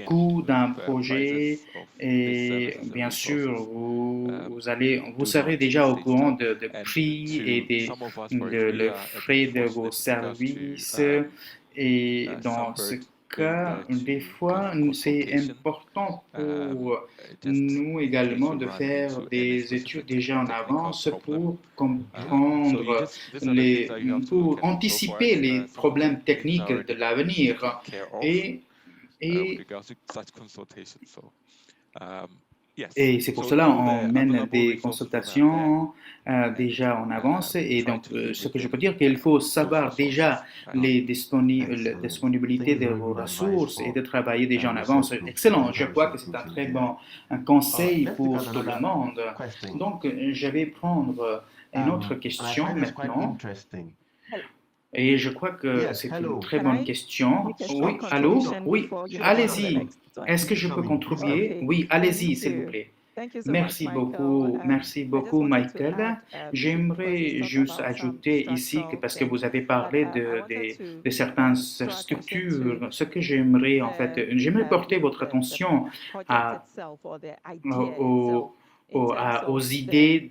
coût d'un projet et bien sûr vous serez déjà au courant de prix et de frais de vos services et dans ce cas, des fois, c'est important pour nous également de faire des études déjà en avance pour comprendre pour anticiper les problèmes techniques de l'avenir. Et c'est pour cela qu'on mène des consultations déjà en avance. Et donc, ce que je peux dire, qu'il faut savoir déjà les disponibilités de vos ressources et de travailler déjà en avance. Excellent. Je crois que c'est un très bon conseil pour tout le monde. Donc, je vais prendre une autre question maintenant. Et je crois que c'est une très bonne question. Oui, allô? Oui, allez-y. Est-ce que je peux contribuer? Oui, allez-y, s'il vous plaît. Merci beaucoup, Michael. J'aimerais juste ajouter ici que parce que vous avez parlé de certaines structures, ce que j'aimerais en fait, j'aimerais porter votre attention aux idées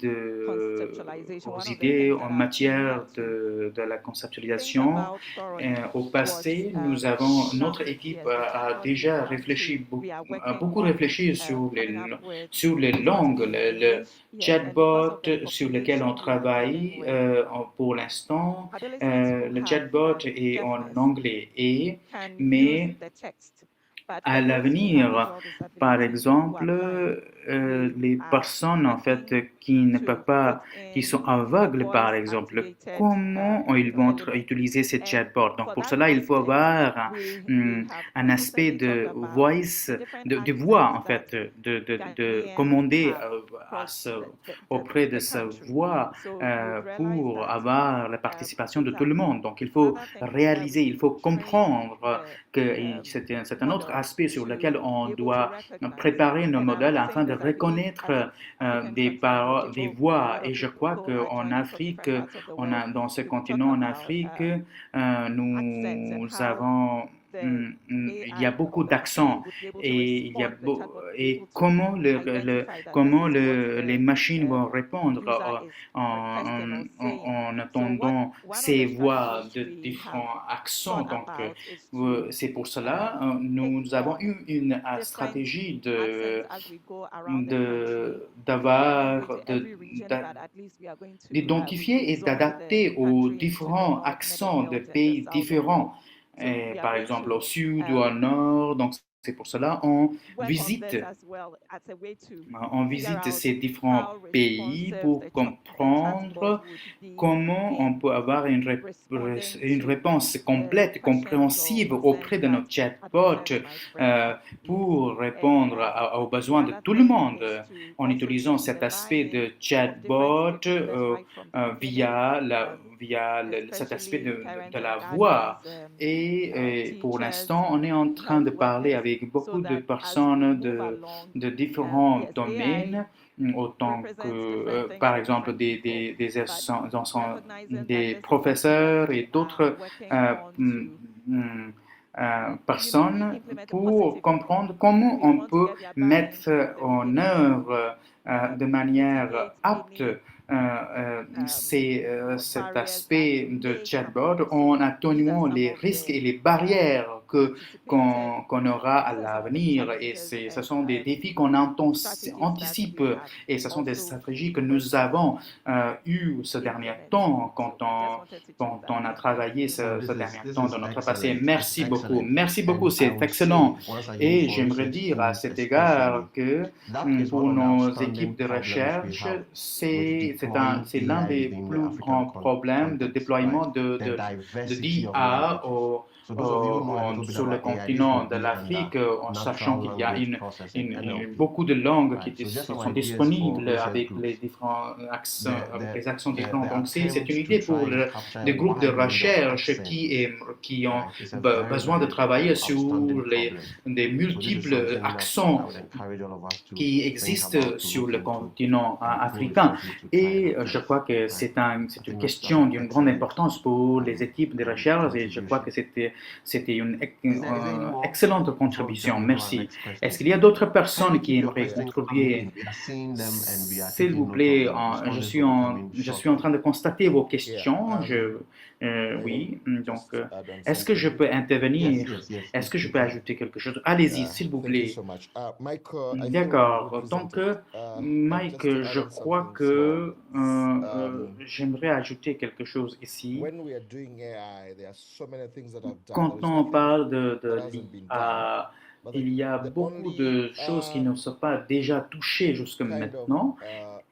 en matière de la conceptualisation. Au passé, notre équipe a déjà beaucoup réfléchi sur les langues, le chatbot sur lequel on travaille pour l'instant. Le chatbot est en anglais, mais à l'avenir, par exemple, les personnes en fait qui sont aveugles, par exemple, comment ils vont utiliser ces chatbots? Donc pour cela, il faut avoir un aspect de voice, de voix en fait, de commander auprès de sa voix pour avoir la participation de tout le monde. Donc il faut réaliser, il faut comprendre que c'est un autre aspect sur lequel on doit préparer nos modèles afin de reconnaître des voix. Et je crois qu'en Afrique, dans ce continent en Afrique, nous avons il y a beaucoup d'accents et comment les machines vont répondre en attendant ces voix de différents accents. Donc, c'est pour cela nous avons eu une stratégie d'identifier et d'adapter aux différents accents de pays différents. Par exemple au sud ou au nord. Donc, c'est pour cela qu'on visite ces différents pays pour comprendre comment on peut avoir une réponse complète, compréhensive auprès de notre chatbot pour répondre aux besoins de tout le monde en utilisant cet aspect de chatbot via cet aspect de la voix. Et pour l'instant, on est en train de parler avec beaucoup de personnes de différents domaines, autant que, par exemple, des professeurs et d'autres personnes pour comprendre comment on peut mettre en œuvre de manière apte cet aspect de chatbot en atténuant les risques et les barrières qu'on aura à l'avenir. Et ce sont des défis qu'on anticipe et ce sont des stratégies que nous avons eues ce dernier temps quand on a travaillé ce dernier temps dans notre passé. Merci beaucoup, c'est excellent. Et j'aimerais dire à cet égard que pour nos équipes de recherche, c'est l'un des plus grands problèmes de déploiement de d'IA sur le continent de l'Afrique, en sachant qu'il y a beaucoup de langues qui sont disponibles avec les différents accents, différents. Donc, c'est une idée pour des groupes de recherche qui ont besoin de travailler sur des multiples accents qui existent sur le continent africain. Et je crois que c'est une question d'une grande importance pour les équipes de recherche et je crois que c'était C'était une excellente contribution. Merci. Est-ce qu'il y a d'autres personnes qui aimeraient contribuer? S'il vous plaît, je suis en train de constater vos questions. Oui, donc, est-ce que je peux intervenir? Est-ce que je peux ajouter quelque chose? Allez-y, s'il vous plaît. D'accord. Donc, Mike, je crois que j'aimerais ajouter quelque chose ici. Quand on parle de l'IA, il y a beaucoup de choses qui ne sont pas déjà touchées jusque maintenant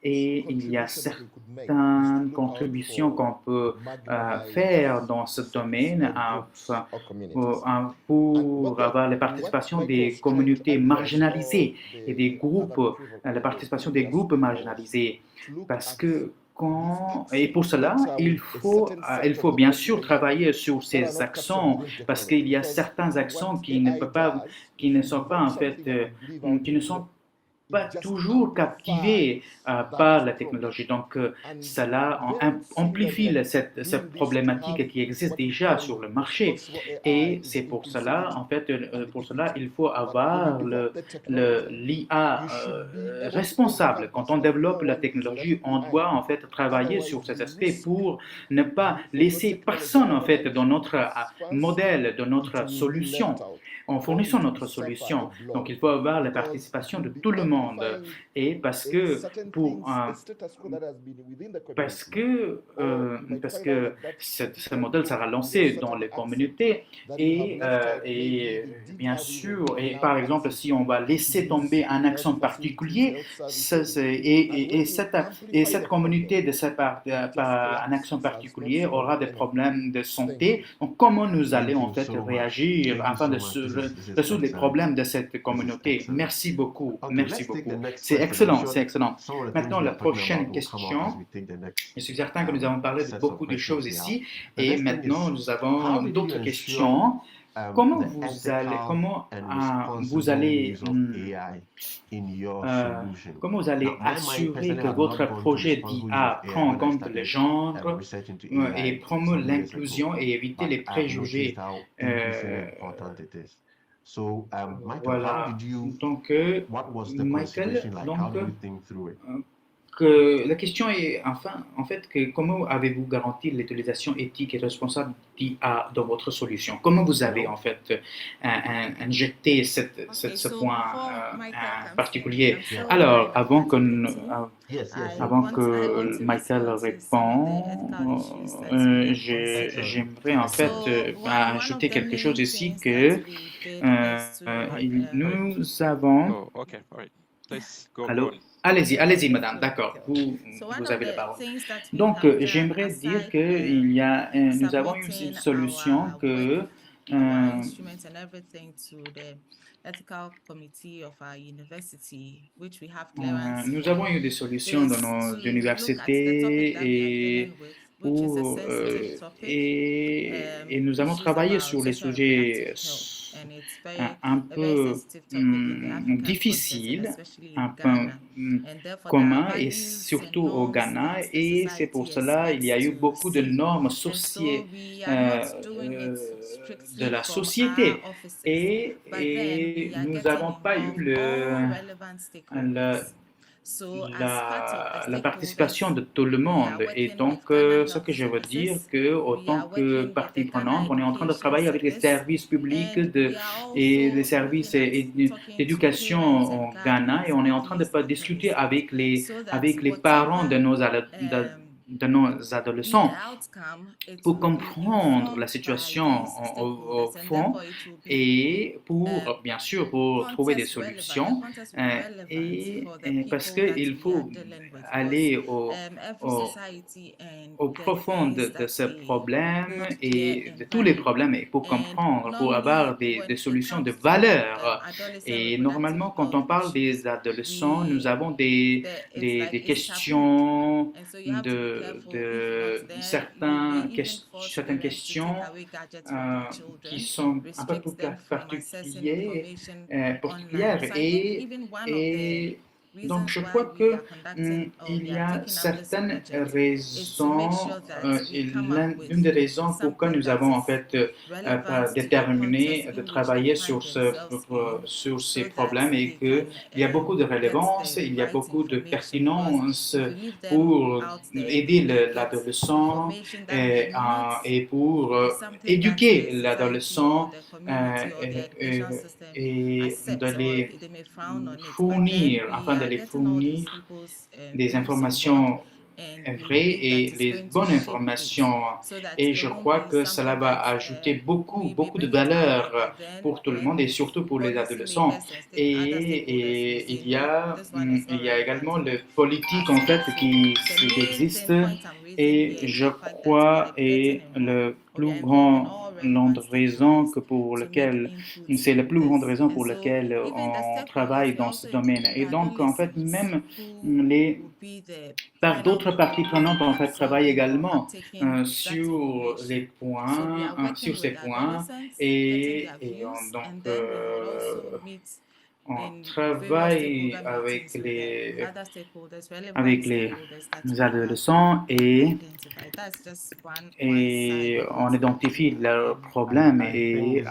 et il y a certaines contributions qu'on peut faire dans ce domaine pour avoir la participation des communautés marginalisées et des groupes, la participation des groupes marginalisés. Parce que et pour cela, il faut bien sûr travailler sur ces accents parce qu'il y a certains accents qui ne sont pas en fait, qui ne sont pas toujours captivés par la technologie. Donc, cela amplifie cette problématique qui existe déjà sur le marché. Et c'est pour cela, en fait, il faut avoir l'IA responsable. Quand on développe la technologie, on doit en fait travailler sur ces aspects pour ne pas laisser personne en fait dans notre modèle, dans notre solution, en fournissant notre solution. Donc, il faut avoir la participation de tout le monde. Et parce que ce modèle sera lancé dans les communautés et bien sûr, et par exemple, si on va laisser tomber un accent particulier, cette communauté de un accent particulier aura des problèmes de santé. Donc, comment nous allons en fait réagir afin de résoudre les problèmes de cette communauté? Merci beaucoup. Merci beaucoup. C'est excellent, c'est excellent. Maintenant, la prochaine question. Je suis certain que nous avons parlé de beaucoup de choses ici et maintenant nous avons d'autres questions. Comment vous allez assurer que votre projet d'IA prend en compte le genre et promeut l'inclusion et éviter les préjugés? Voilà. Donc, Michael, la question est en fait comment avez-vous garanti l'utilisation éthique et responsable d'IA dans votre solution? Comment vous avez en fait injecté ce point particulier? Alors, avant que Michael réponde, j'aimerais en fait ajouter quelque chose ici que nous avons... Allô? Allez-y, madame, d'accord, vous avez la parole. Donc, j'aimerais dire que nous avons une solution que nous avons eu des solutions dans nos universités et nous avons travaillé sur les sujets un peu difficiles, un peu communs, et surtout au Ghana. Et c'est pour cela qu'il y a eu beaucoup de normes de la société. Et nous n'avons pas eu la participation de tout le monde. Et donc, ce que je veux dire, que autant que partie prenante, on est en train de travailler avec les services publics et les services d'éducation au Ghana, et on est en train de discuter avec les parents de nos adolescents pour comprendre la situation au fond et bien sûr, pour trouver des solutions et parce qu'il faut aller au profond de ce problème et de tous les problèmes et pour comprendre, pour avoir des solutions de valeur. Et normalement, quand on parle des adolescents, nous avons des questions certaines questions qui sont un peu plus particulières Donc, je crois que il y a certaines raisons. L'une des raisons pourquoi nous avons en fait déterminé de travailler sur ces problèmes est qu'il y a beaucoup de relevance, il y a beaucoup de pertinence pour aider l'adolescent et pour éduquer l'adolescent et de les fournir, afin de les fournir des informations vraies et les bonnes informations. Et je crois que cela va ajouter beaucoup de valeur pour tout le monde et surtout pour les adolescents. Et il y a également le politique en fait qui existe et je crois est le plus grand raison que pour lequel c'est la plus grande raison pour laquelle on travaille dans ce domaine. Et donc, en fait, même par d'autres parties prenantes, en fait, travaillent également sur ces points. On travaille avec les adolescents et on identifie leurs problèmes et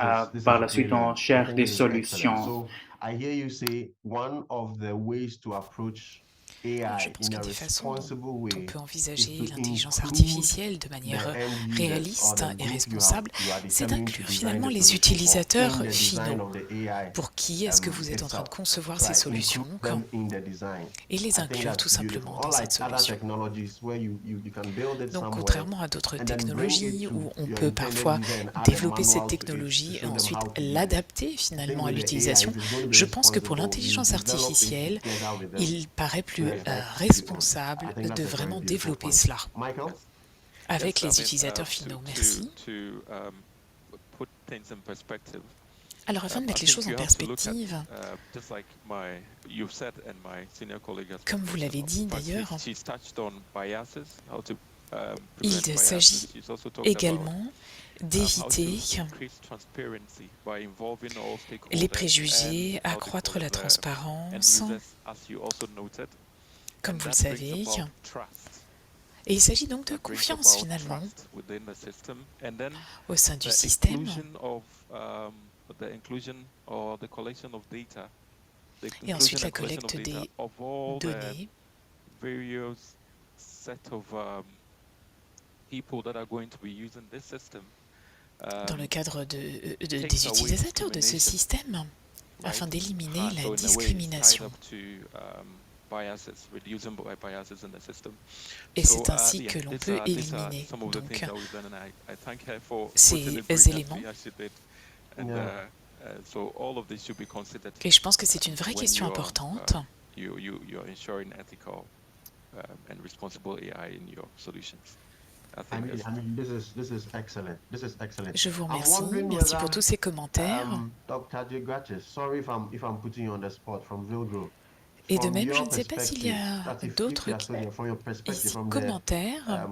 par la suite on cherche des solutions. So I hear you say one of the ways to approach Alors, je pense qu'une des façons dont on peut envisager l'intelligence artificielle de manière réaliste et responsable, c'est d'inclure finalement les utilisateurs finaux. Pour qui est-ce que vous êtes en train de concevoir ces solutions et les inclure tout simplement dans cette solution. Donc, contrairement à d'autres technologies où on peut parfois développer cette technologie et ensuite l'adapter finalement à l'utilisation, je pense que pour l'intelligence artificielle, il paraît plus responsable de vraiment développer cela avec les utilisateurs finaux. Merci. Alors, afin de mettre les choses en perspective, comme vous l'avez dit d'ailleurs, il s'agit également d'éviter les préjugés, accroître la transparence, comme vous le savez. Et il s'agit donc de confiance finalement au sein du système. Et ensuite la collecte des données dans le cadre des utilisateurs de ce système afin d'éliminer la discrimination. Et c'est ainsi que l'on peut éliminer donc ces éléments. Et je pense que c'est une vraie question importante. Je vous remercie. Merci pour tous ces commentaires. Et de même, je ne sais pas s'il y a d'autres commentaires.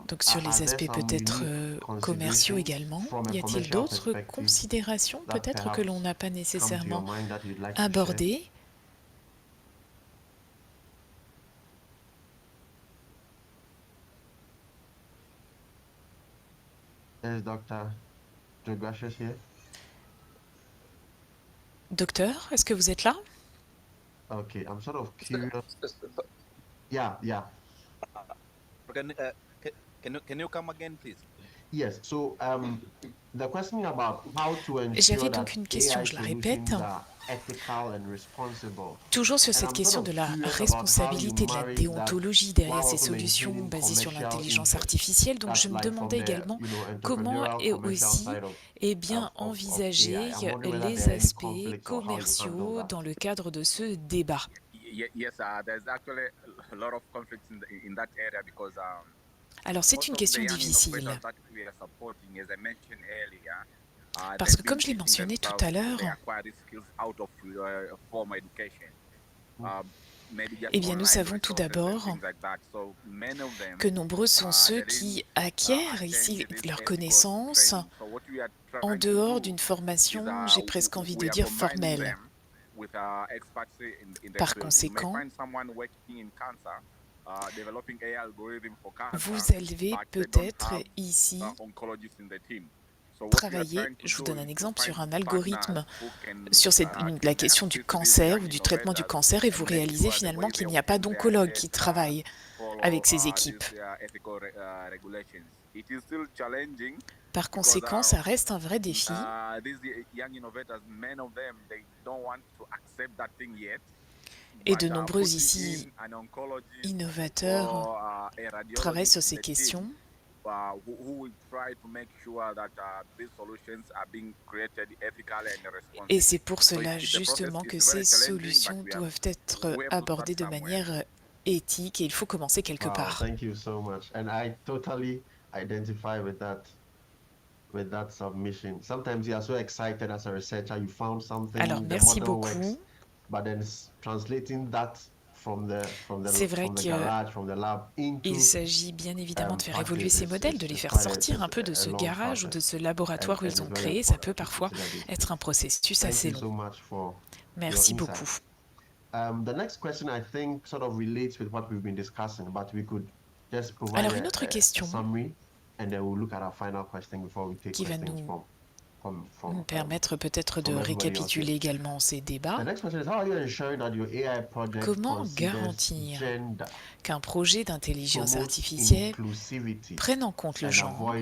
Donc sur les aspects peut-être commerciaux également, y a-t-il d'autres considérations peut-être que l'on n'a pas nécessairement abordées? Docteur, est-ce que vous êtes là? Okay, I'm sort of curious. Yeah. Can you come again, please? Yes. So, the question about how to ensure J'avais donc une question, je la répète. Toujours sur cette question de la responsabilité, de la déontologie derrière ces solutions basées sur l'intelligence artificielle. Donc je me demandais également comment et aussi bien envisager les aspects commerciaux dans le cadre de ce débat. Alors c'est une question difficile. Parce que comme je l'ai mentionné tout à l'heure, eh bien nous savons tout d'abord que nombreux sont ceux qui acquièrent ici leurs connaissances en dehors d'une formation, j'ai presque envie de dire formelle. Par conséquent, vous allez peut-être ici travailler, je vous donne un exemple, sur un algorithme, sur la question du cancer ou du traitement du cancer, et vous réalisez finalement qu'il n'y a pas d'oncologue qui travaille avec ces équipes. Par conséquent, ça reste un vrai défi. Et de nombreux ici innovateurs travaillent sur ces questions. Et c'est pour cela justement que ces solutions doivent être abordées de manière éthique et il faut commencer quelque part. Thank you so much. And I totally identify with that submission. Sometimes you are so excited as a researcher, you found something. Alors merci beaucoup. But then translating that C'est vrai qu'il s'agit bien évidemment de faire évoluer ces modèles, de les faire sortir un peu de ce garage ou de ce laboratoire où ils ont créé. Ça peut parfois être un processus assez long. Merci beaucoup. Alors une autre question qui va nous permettre peut-être de récapituler également ces débats. Comment garantir qu'un projet d'intelligence artificielle prenne en compte le genre,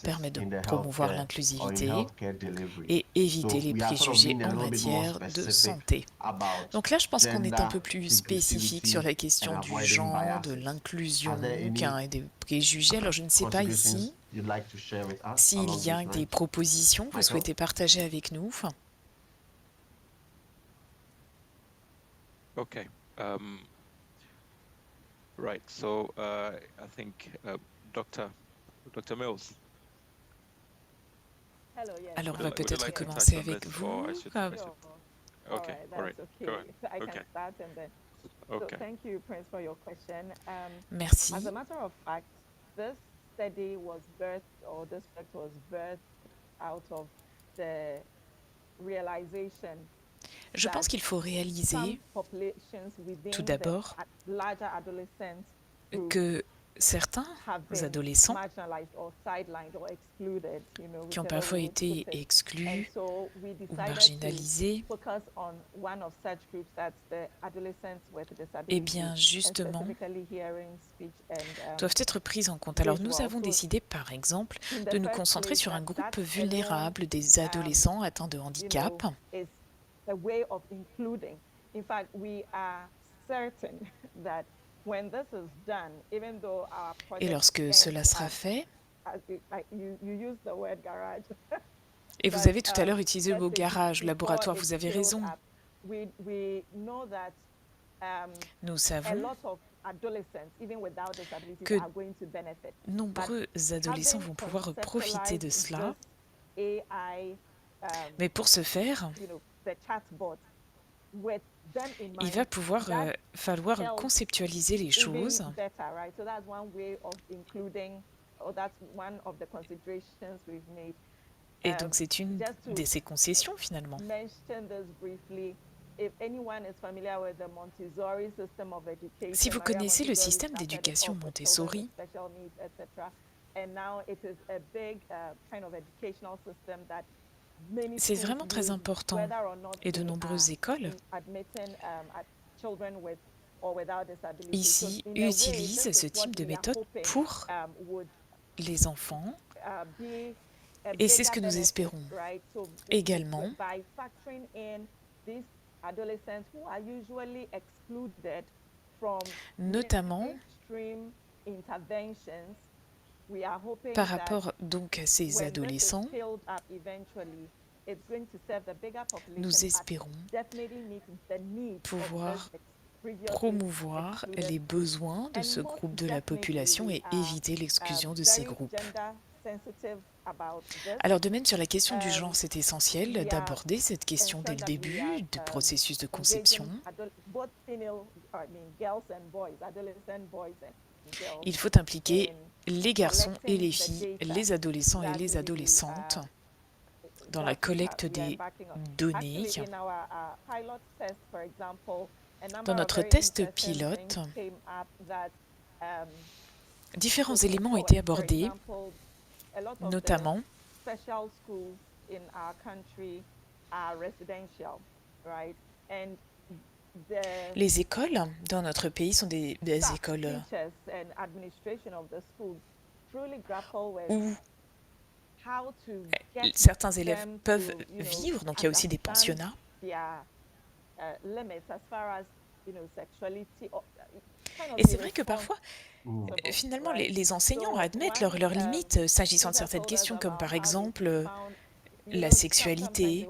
permet de promouvoir l'inclusivité et éviter les préjugés en matière de santé? Donc là, je pense qu'on est un peu plus spécifique sur la question du genre, de l'inclusion et des préjugés. Alors je ne sais pas ici s'il y a des propositions que vous souhaitez partager avec nous. Okay. Right. So I think Dr. Mills. Alors on va peut-être commencer avec vous. Okay. All right. Go ahead. Okay. Okay. Thank you, Prince, for your question. Merci. As a matter of fact, this study was birthed, or this project was birthed out of the realization. Je pense qu'il faut réaliser tout d'abord que certains adolescents qui ont parfois été exclus ou marginalisés, eh bien justement, doivent être pris en compte. Alors nous avons décidé par exemple de nous concentrer sur un groupe vulnérable des adolescents atteints de handicap. Et lorsque cela sera fait, et vous avez tout à l'heure utilisé le mot garage, laboratoire, vous avez raison. Nous savons que nombreux adolescents vont pouvoir profiter de cela, mais pour ce faire, il va falloir conceptualiser les choses. Et donc c'est une de ces concessions finalement. Si vous connaissez le système d'éducation Montessori, c'est vraiment très important et de nombreuses écoles ici utilisent ce type de méthode pour les enfants et c'est ce que nous espérons également. Notamment par rapport donc à ces adolescents, nous espérons pouvoir promouvoir les besoins de ce groupe de la population et éviter l'exclusion de ces groupes. Alors de même sur la question du genre, c'est essentiel d'aborder cette question dès le début du processus de conception. Il faut impliquer les garçons et les filles, les adolescents et les adolescentes dans la collecte des données. Dans notre test pilote, différents éléments ont été abordés, notamment les écoles dans notre pays sont des écoles où certains élèves peuvent vivre, donc il y a aussi des pensionnats. Et c'est vrai que parfois, finalement, les enseignants admettent leurs limites s'agissant de certaines questions, comme par exemple la sexualité.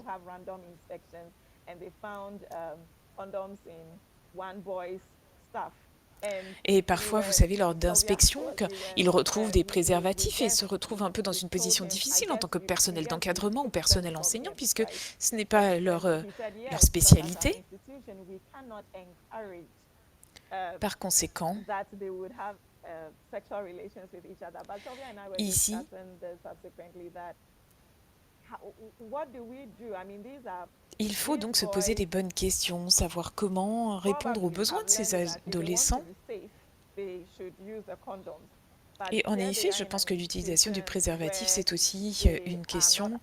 Et parfois, vous savez, lors d'inspections, ils retrouvent des préservatifs et se retrouvent un peu dans une position difficile en tant que personnel d'encadrement ou personnel enseignant, puisque ce n'est pas leur spécialité. Par conséquent, ici, il faut donc se poser des bonnes questions, savoir comment répondre aux besoins de ces adolescents. Et en effet, je pense que l'utilisation du préservatif, c'est aussi une question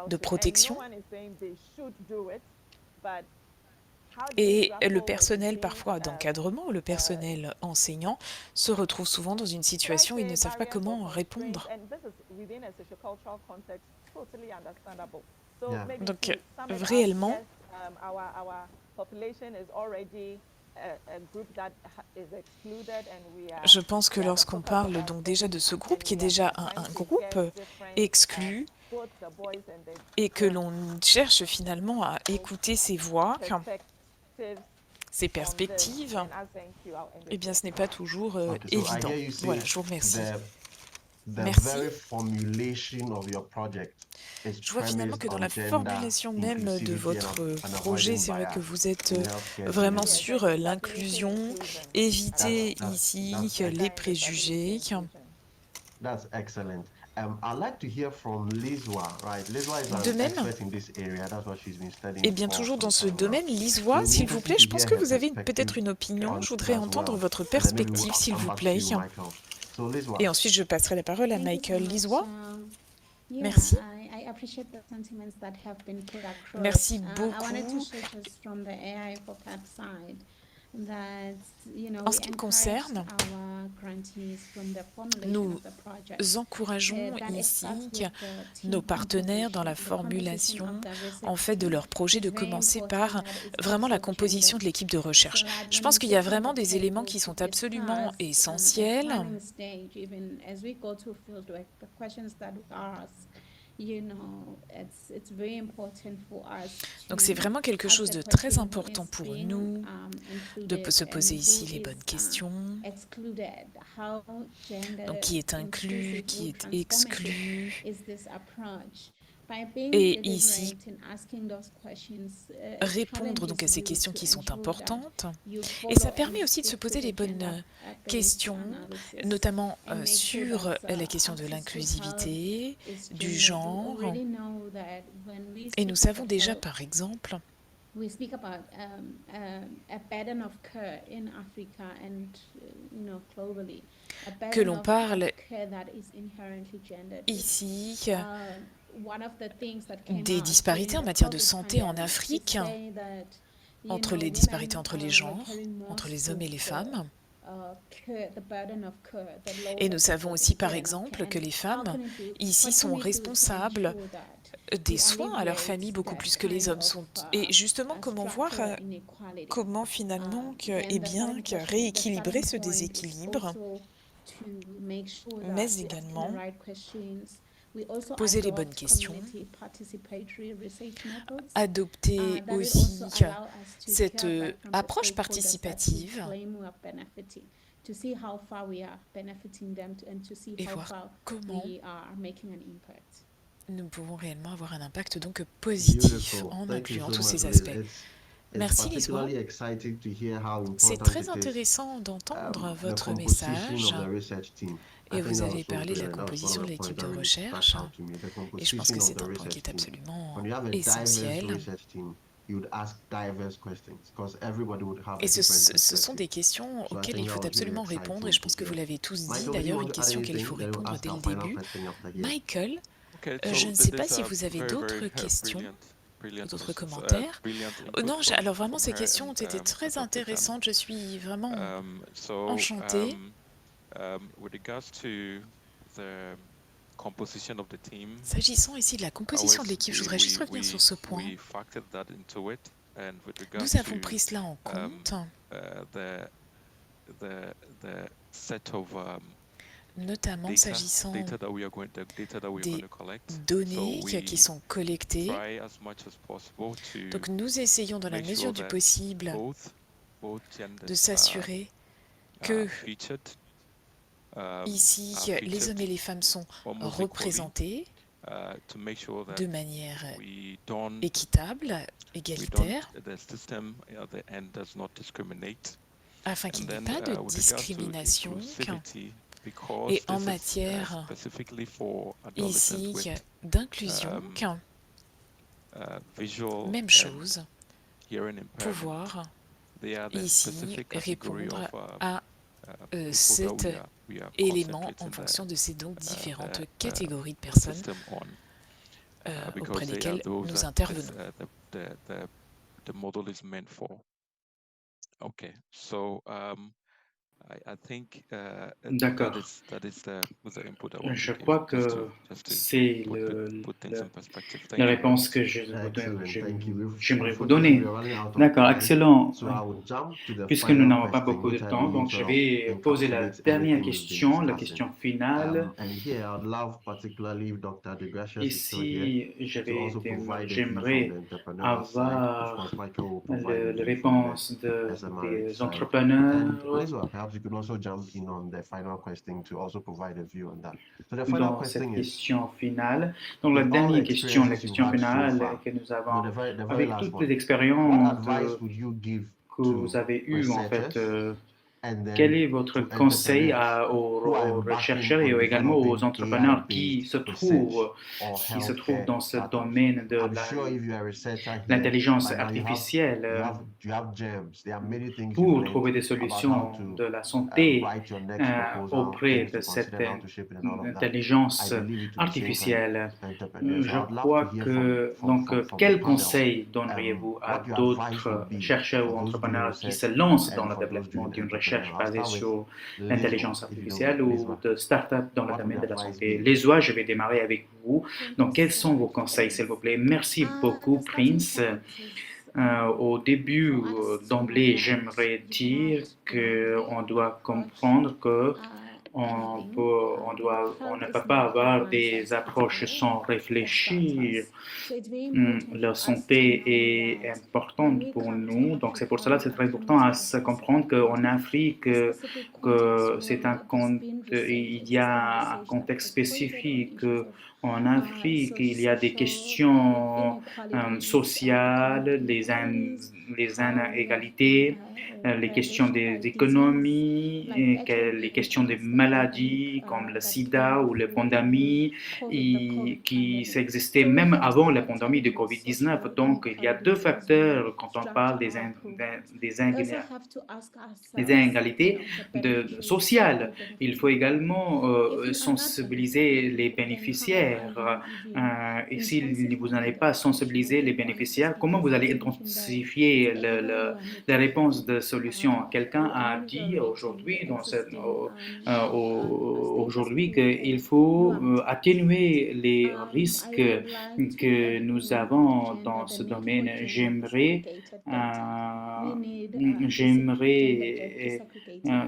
de protection. Et le personnel parfois d'encadrement, le personnel enseignant, se retrouve souvent dans une situation où ils ne savent pas comment répondre. Donc, réellement, je pense que lorsqu'on parle donc déjà de ce groupe, qui est déjà un groupe exclu, et que l'on cherche finalement à écouter ces voix, ces perspectives, eh bien ce n'est pas toujours évident. Voilà, je vous remercie. Merci. Je vois finalement que dans la formulation même de votre projet, c'est vrai que vous êtes vraiment sur l'inclusion, éviter ici les préjugés. De même, et bien toujours dans ce domaine, Lisois, s'il vous plaît, je pense que vous avez peut-être une opinion. Je voudrais entendre votre perspective, s'il vous plaît. Et ensuite, je passerai la parole à Michael. Lisois, merci. Merci beaucoup. En ce qui me concerne, nous encourageons ici nos partenaires dans la formulation en fait de leur projet de commencer par vraiment la composition de l'équipe de recherche. Je pense qu'il y a vraiment des éléments qui sont absolument essentiels. Donc c'est vraiment quelque chose de très important pour nous de se poser ici les bonnes questions. Donc qui est inclus, qui est exclu. Et ici, répondre donc à ces questions qui sont importantes. Et ça permet aussi de se poser les bonnes questions, notamment sur la question de l'inclusivité, du genre. Et nous savons déjà, par exemple, que l'on parle ici des disparités en matière de santé en Afrique, entre les disparités entre les genres, entre les hommes et les femmes. Et nous savons aussi, par exemple, que les femmes ici sont responsables des soins à leur famille beaucoup plus que les hommes sont. Et justement, comment voir, comment finalement rééquilibrer ce déséquilibre, mais également poser les bonnes questions, adopter aussi cette approche participative et voir comment nous pouvons réellement avoir un impact donc positif en incluant tous ces aspects. Merci Lisois. C'est très intéressant d'entendre votre message Et vous avez parlé de la composition de l'équipe de recherche, et je pense que c'est un point qui est absolument essentiel. Et ce sont des questions auxquelles il faut absolument répondre, et je pense que vous l'avez tous dit, d'ailleurs, une question auquel il faut répondre dès le début. Michael, je ne sais pas si vous avez d'autres questions, d'autres commentaires. Non, alors vraiment, ces questions ont été très intéressantes, je suis vraiment enchantée. S'agissant ici de la composition de l'équipe, je voudrais juste revenir sur ce point. Nous avons pris cela en compte, notamment s'agissant des données qui sont collectées. Donc nous essayons dans la mesure du possible de s'assurer que ici, les hommes et les femmes sont représentés de manière équitable, égalitaire, afin qu'il n'y ait pas de discrimination. Et en matière ici d'inclusion, même chose, pouvoir ici répondre à cet élément en fonction de ces donc différentes catégories de personnes auprès desquelles nous intervenons. D'accord. Je crois que c'est la réponse que j'aimerais vous donner. D'accord, excellent. Puisque nous n'avons pas beaucoup de temps, donc je vais poser la dernière question, la question finale. Ici, j'aimerais avoir la réponse des entrepreneurs. Dans cette question finale, donc la dernière question, la question finale que nous avons, avec toutes les expériences que vous avez eues en fait, quel est votre conseil aux chercheurs et également aux entrepreneurs qui se trouvent dans ce domaine de l'intelligence artificielle pour trouver des solutions de la santé auprès de cette intelligence artificielle? Je crois que, donc, quel conseil donneriez-vous à d'autres chercheurs ou entrepreneurs qui se lancent dans le développement d'une recherche basée sur l'intelligence artificielle ou de start-up dans le domaine de la santé? Lesoa, je vais démarrer avec vous. Donc, quels sont vos conseils, s'il vous plaît? Merci beaucoup, Prince. Au début, d'emblée, j'aimerais dire qu'on doit comprendre que on ne peut pas avoir des approches sans réfléchir. La santé est importante pour nous, donc c'est pour cela que c'est très important à se comprendre qu'en Afrique, il y a un contexte spécifique. En Afrique, il y a des questions sociales, les inégalités, les questions des économies, les questions des maladies comme le sida ou les pandémies qui existaient même avant la pandémie de Covid-19. Donc, il y a deux facteurs quand on parle des inégalités sociales. Il faut également sensibiliser les bénéficiaires. Et si vous n'allez pas sensibiliser les bénéficiaires, comment vous allez identifier la réponse de solution? Quelqu'un a dit aujourd'hui qu'il faut atténuer les risques que nous avons dans ce domaine. J'aimerais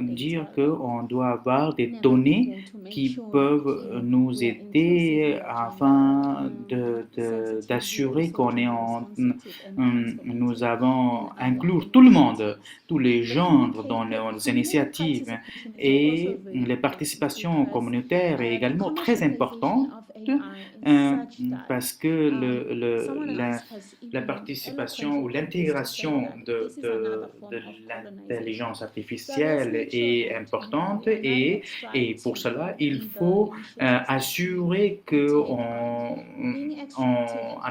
dire qu'on doit avoir des données qui peuvent nous aider afin d'assurer nous avons inclure tout le monde, tous les genres dans les initiatives, et la participation communautaire est également très importante. parce que la participation ou l'intégration de l'intelligence artificielle est importante et pour cela, il faut assurer qu'en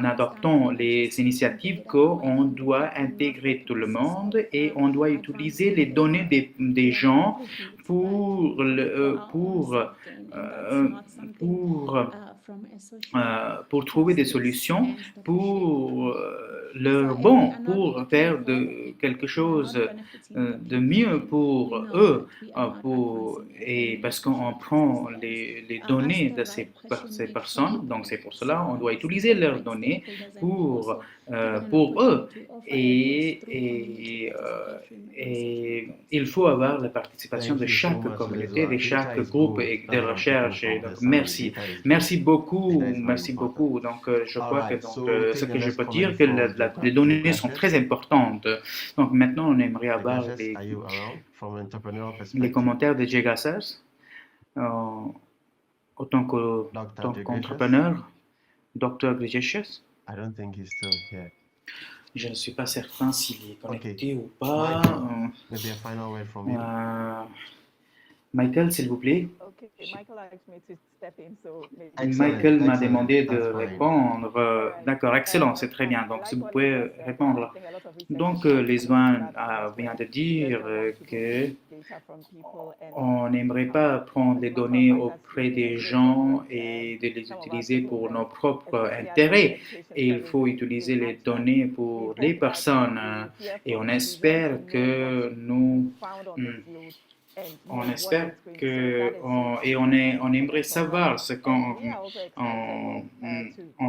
adoptant les initiatives, qu'on doit intégrer tout le monde et on doit utiliser les données des gens pour trouver des solutions pour pour faire quelque chose de mieux pour eux, et parce qu'on prend les données de ces personnes, donc c'est pour cela on doit utiliser leurs données pour eux, et il faut avoir la participation de chaque communauté, de chaque groupe de recherche. Et donc, merci beaucoup. Donc, je crois que ce que je peux dire, que les données sont très importantes. Donc, maintenant, on aimerait avoir les commentaires de Jegasas en tant qu'entrepreneur, Dr. Grigeches. Je ne suis pas certain s'il est connecté ou pas. Michael, s'il vous plaît. Michael m'a demandé de répondre. D'accord, excellent, c'est très bien. Donc, si vous pouvez répondre. Donc, Lisbonne vient de dire qu'on n'aimerait pas prendre les données auprès des gens et de les utiliser pour nos propres intérêts. Et il faut utiliser les données pour les personnes. Et on espère que on aimerait savoir ce qu'on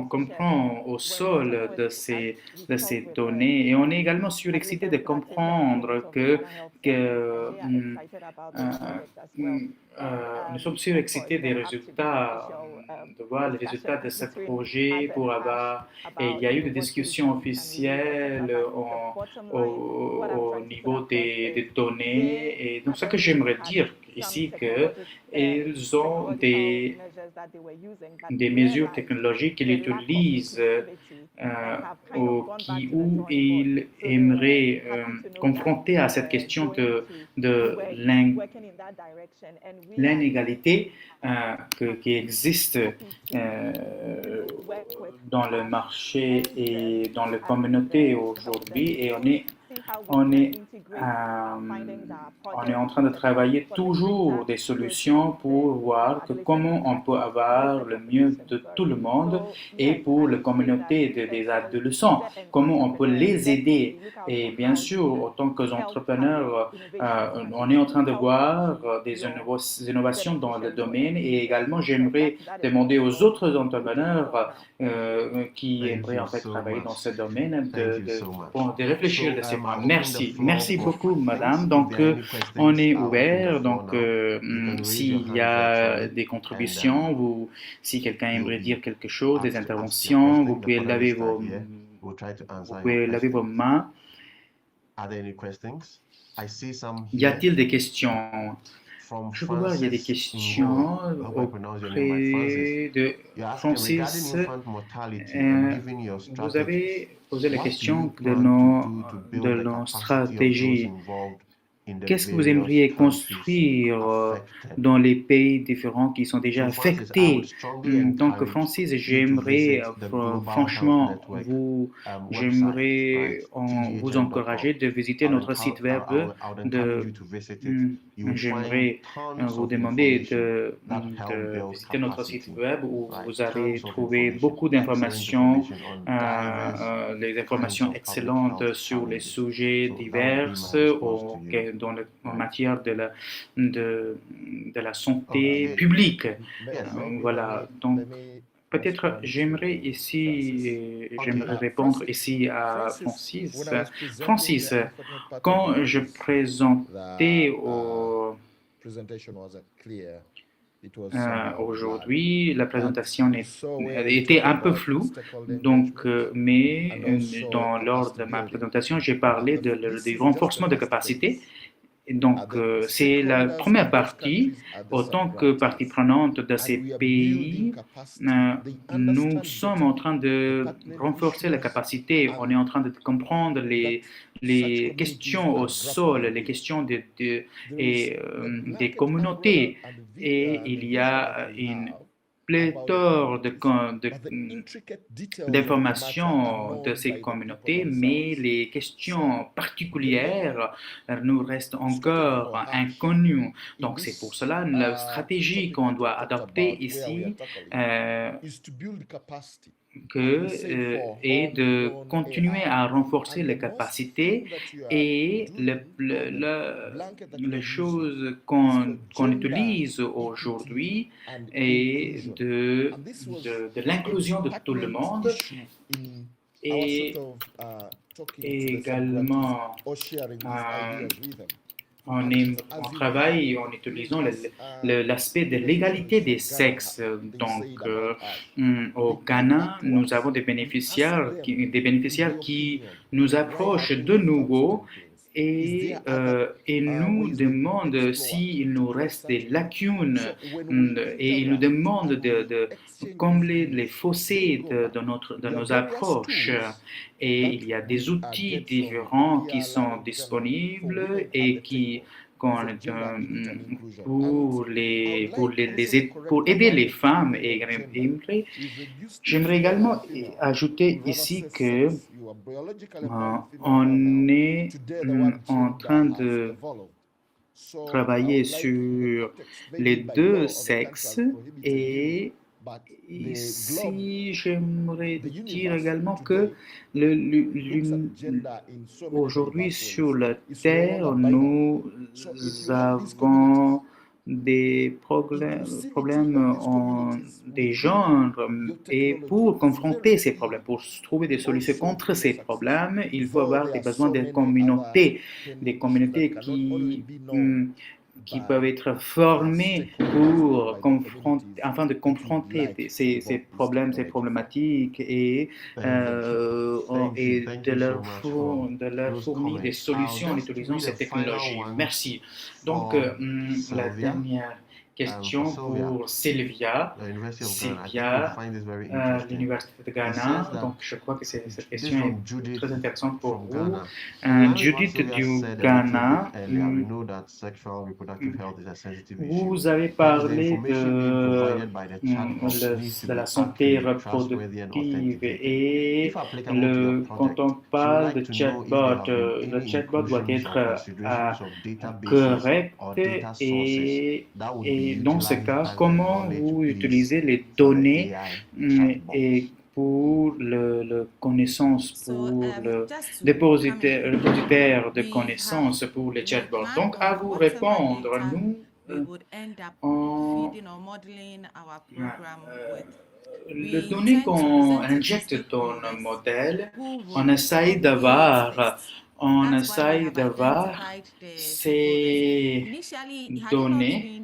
comprend au sol de ces données, et on est également surexcité de comprendre nous sommes surexcités des résultats, de voir les résultats de ce projet et il y a eu des discussions officielles au niveau des données, et donc ce que j'aimerais dire ici, qu'ils ont des mesures technologiques qu'ils utilisent où ils aimeraient confronter à cette question de l'inégalité qui existe dans le marché et dans la communauté aujourd'hui, et on est en train de travailler toujours des solutions pour voir comment on peut avoir le mieux de tout le monde, et pour la communauté des adolescents, comment on peut les aider. Et bien sûr, en tant qu'entrepreneurs, on est en train de voir des innovations dans le domaine, et également j'aimerais demander aux autres entrepreneurs qui aimeraient en fait travailler dans ce domaine de réfléchir de ces points. Merci beaucoup, madame. Donc, on est ouvert. Donc, s'il y a des contributions, si quelqu'un aimerait dire quelque chose, des interventions, vous pouvez laver vos mains. Y a-t-il des questions? Je peux voir, il y a des questions auprès de Francis. Vous avez posé la question de nos stratégies. Qu'est-ce que vous aimeriez construire dans les pays différents qui sont déjà affectés? Donc, Francis, j'aimerais franchement j'aimerais vous encourager de visiter notre site web. J'aimerais vous demander de visiter notre site web où vous allez trouver beaucoup d'informations, des informations excellentes sur les sujets divers en matière de la santé publique. Voilà, donc peut-être j'aimerais répondre ici à Francis. Francis, quand je présentais aujourd'hui, la présentation était un peu floue, donc, mais lors de ma présentation, j'ai parlé du renforcement de capacité, Donc, c'est la première partie. Autant que partie prenante de ces pays, nous sommes en train de renforcer la capacité. On est en train de comprendre les questions au sol, les questions des communautés. Et il y a une pléthore d'informations de ces communautés, mais les questions particulières nous restent encore inconnues. Donc c'est pour cela la stratégie qu'on doit adopter ici est de continuer à renforcer les capacités et les choses qu'on utilise aujourd'hui et de l'inclusion de tout le monde et également on travaille en utilisant l'aspect de l'égalité des sexes. Donc, au Ghana, nous avons des bénéficiaires qui nous approchent de nouveau et nous demandent s'il nous reste des lacunes et ils nous demandent de combler les fossés de nos approches. Et il y a des outils différents qui sont disponibles et pour aider les femmes et immigrés. J'aimerais également ajouter ici que on est en train de travailler sur les deux sexes et ici, j'aimerais dire également que aujourd'hui sur la Terre, nous avons des problèmes des genres et pour confronter ces problèmes, pour trouver des solutions contre ces problèmes, il faut avoir des besoins des communautés qui peuvent être formés afin de confronter ces problèmes, ces problématiques et de leur fournir des solutions en utilisant ces technologies. Merci. Donc, la dernière question pour Sylvia, l'Université de Ghana. Donc, je crois que cette question est très intéressante pour vous. Judith du Ghana, vous avez parlé de la santé reproductive et quand on parle de chatbot, le chatbot doit être correct et dans ce cas, comment vous utilisez les données et pour le connaissance, pour le dépositaire de connaissances pour les chatbots. Donc, à vous répondre, les données qu'on injecte dans le modèle, on essaye d'avoir ces données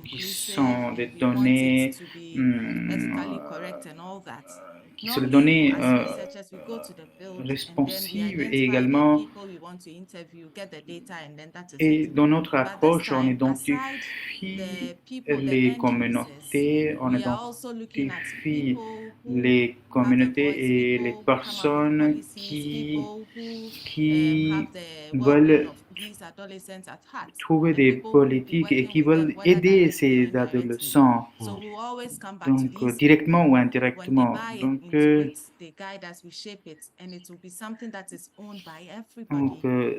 qui sont des données responsives et également et dans notre approche on identifie les communautés, et les personnes qui veulent trouver des politiques et qui veulent aider ces adolescents, donc directement ou indirectement. Donc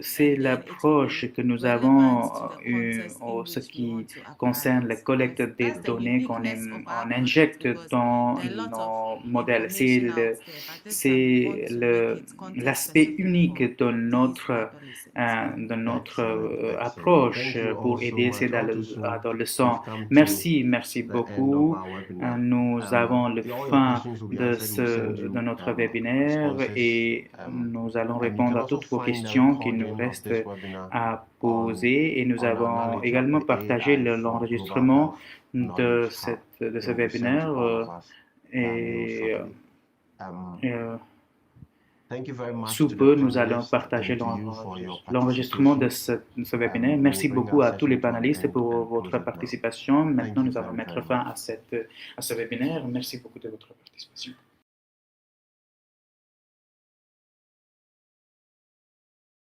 c'est l'approche que nous avons en ce qui concerne la collecte des données qu'on injecte dans nos modèles. C'est l'aspect unique de notre approche pour aider ces adolescents. Merci beaucoup. Nous avons le fin de notre webinaire et nous allons répondre à toutes vos questions qui nous restent à poser et nous avons également partagé l'enregistrement de ce webinaire Sous peu, nous allons partager l'enregistrement de ce webinaire. Merci beaucoup à tous les panélistes pour votre participation. Maintenant, nous allons mettre fin à ce webinaire. Merci beaucoup de votre participation.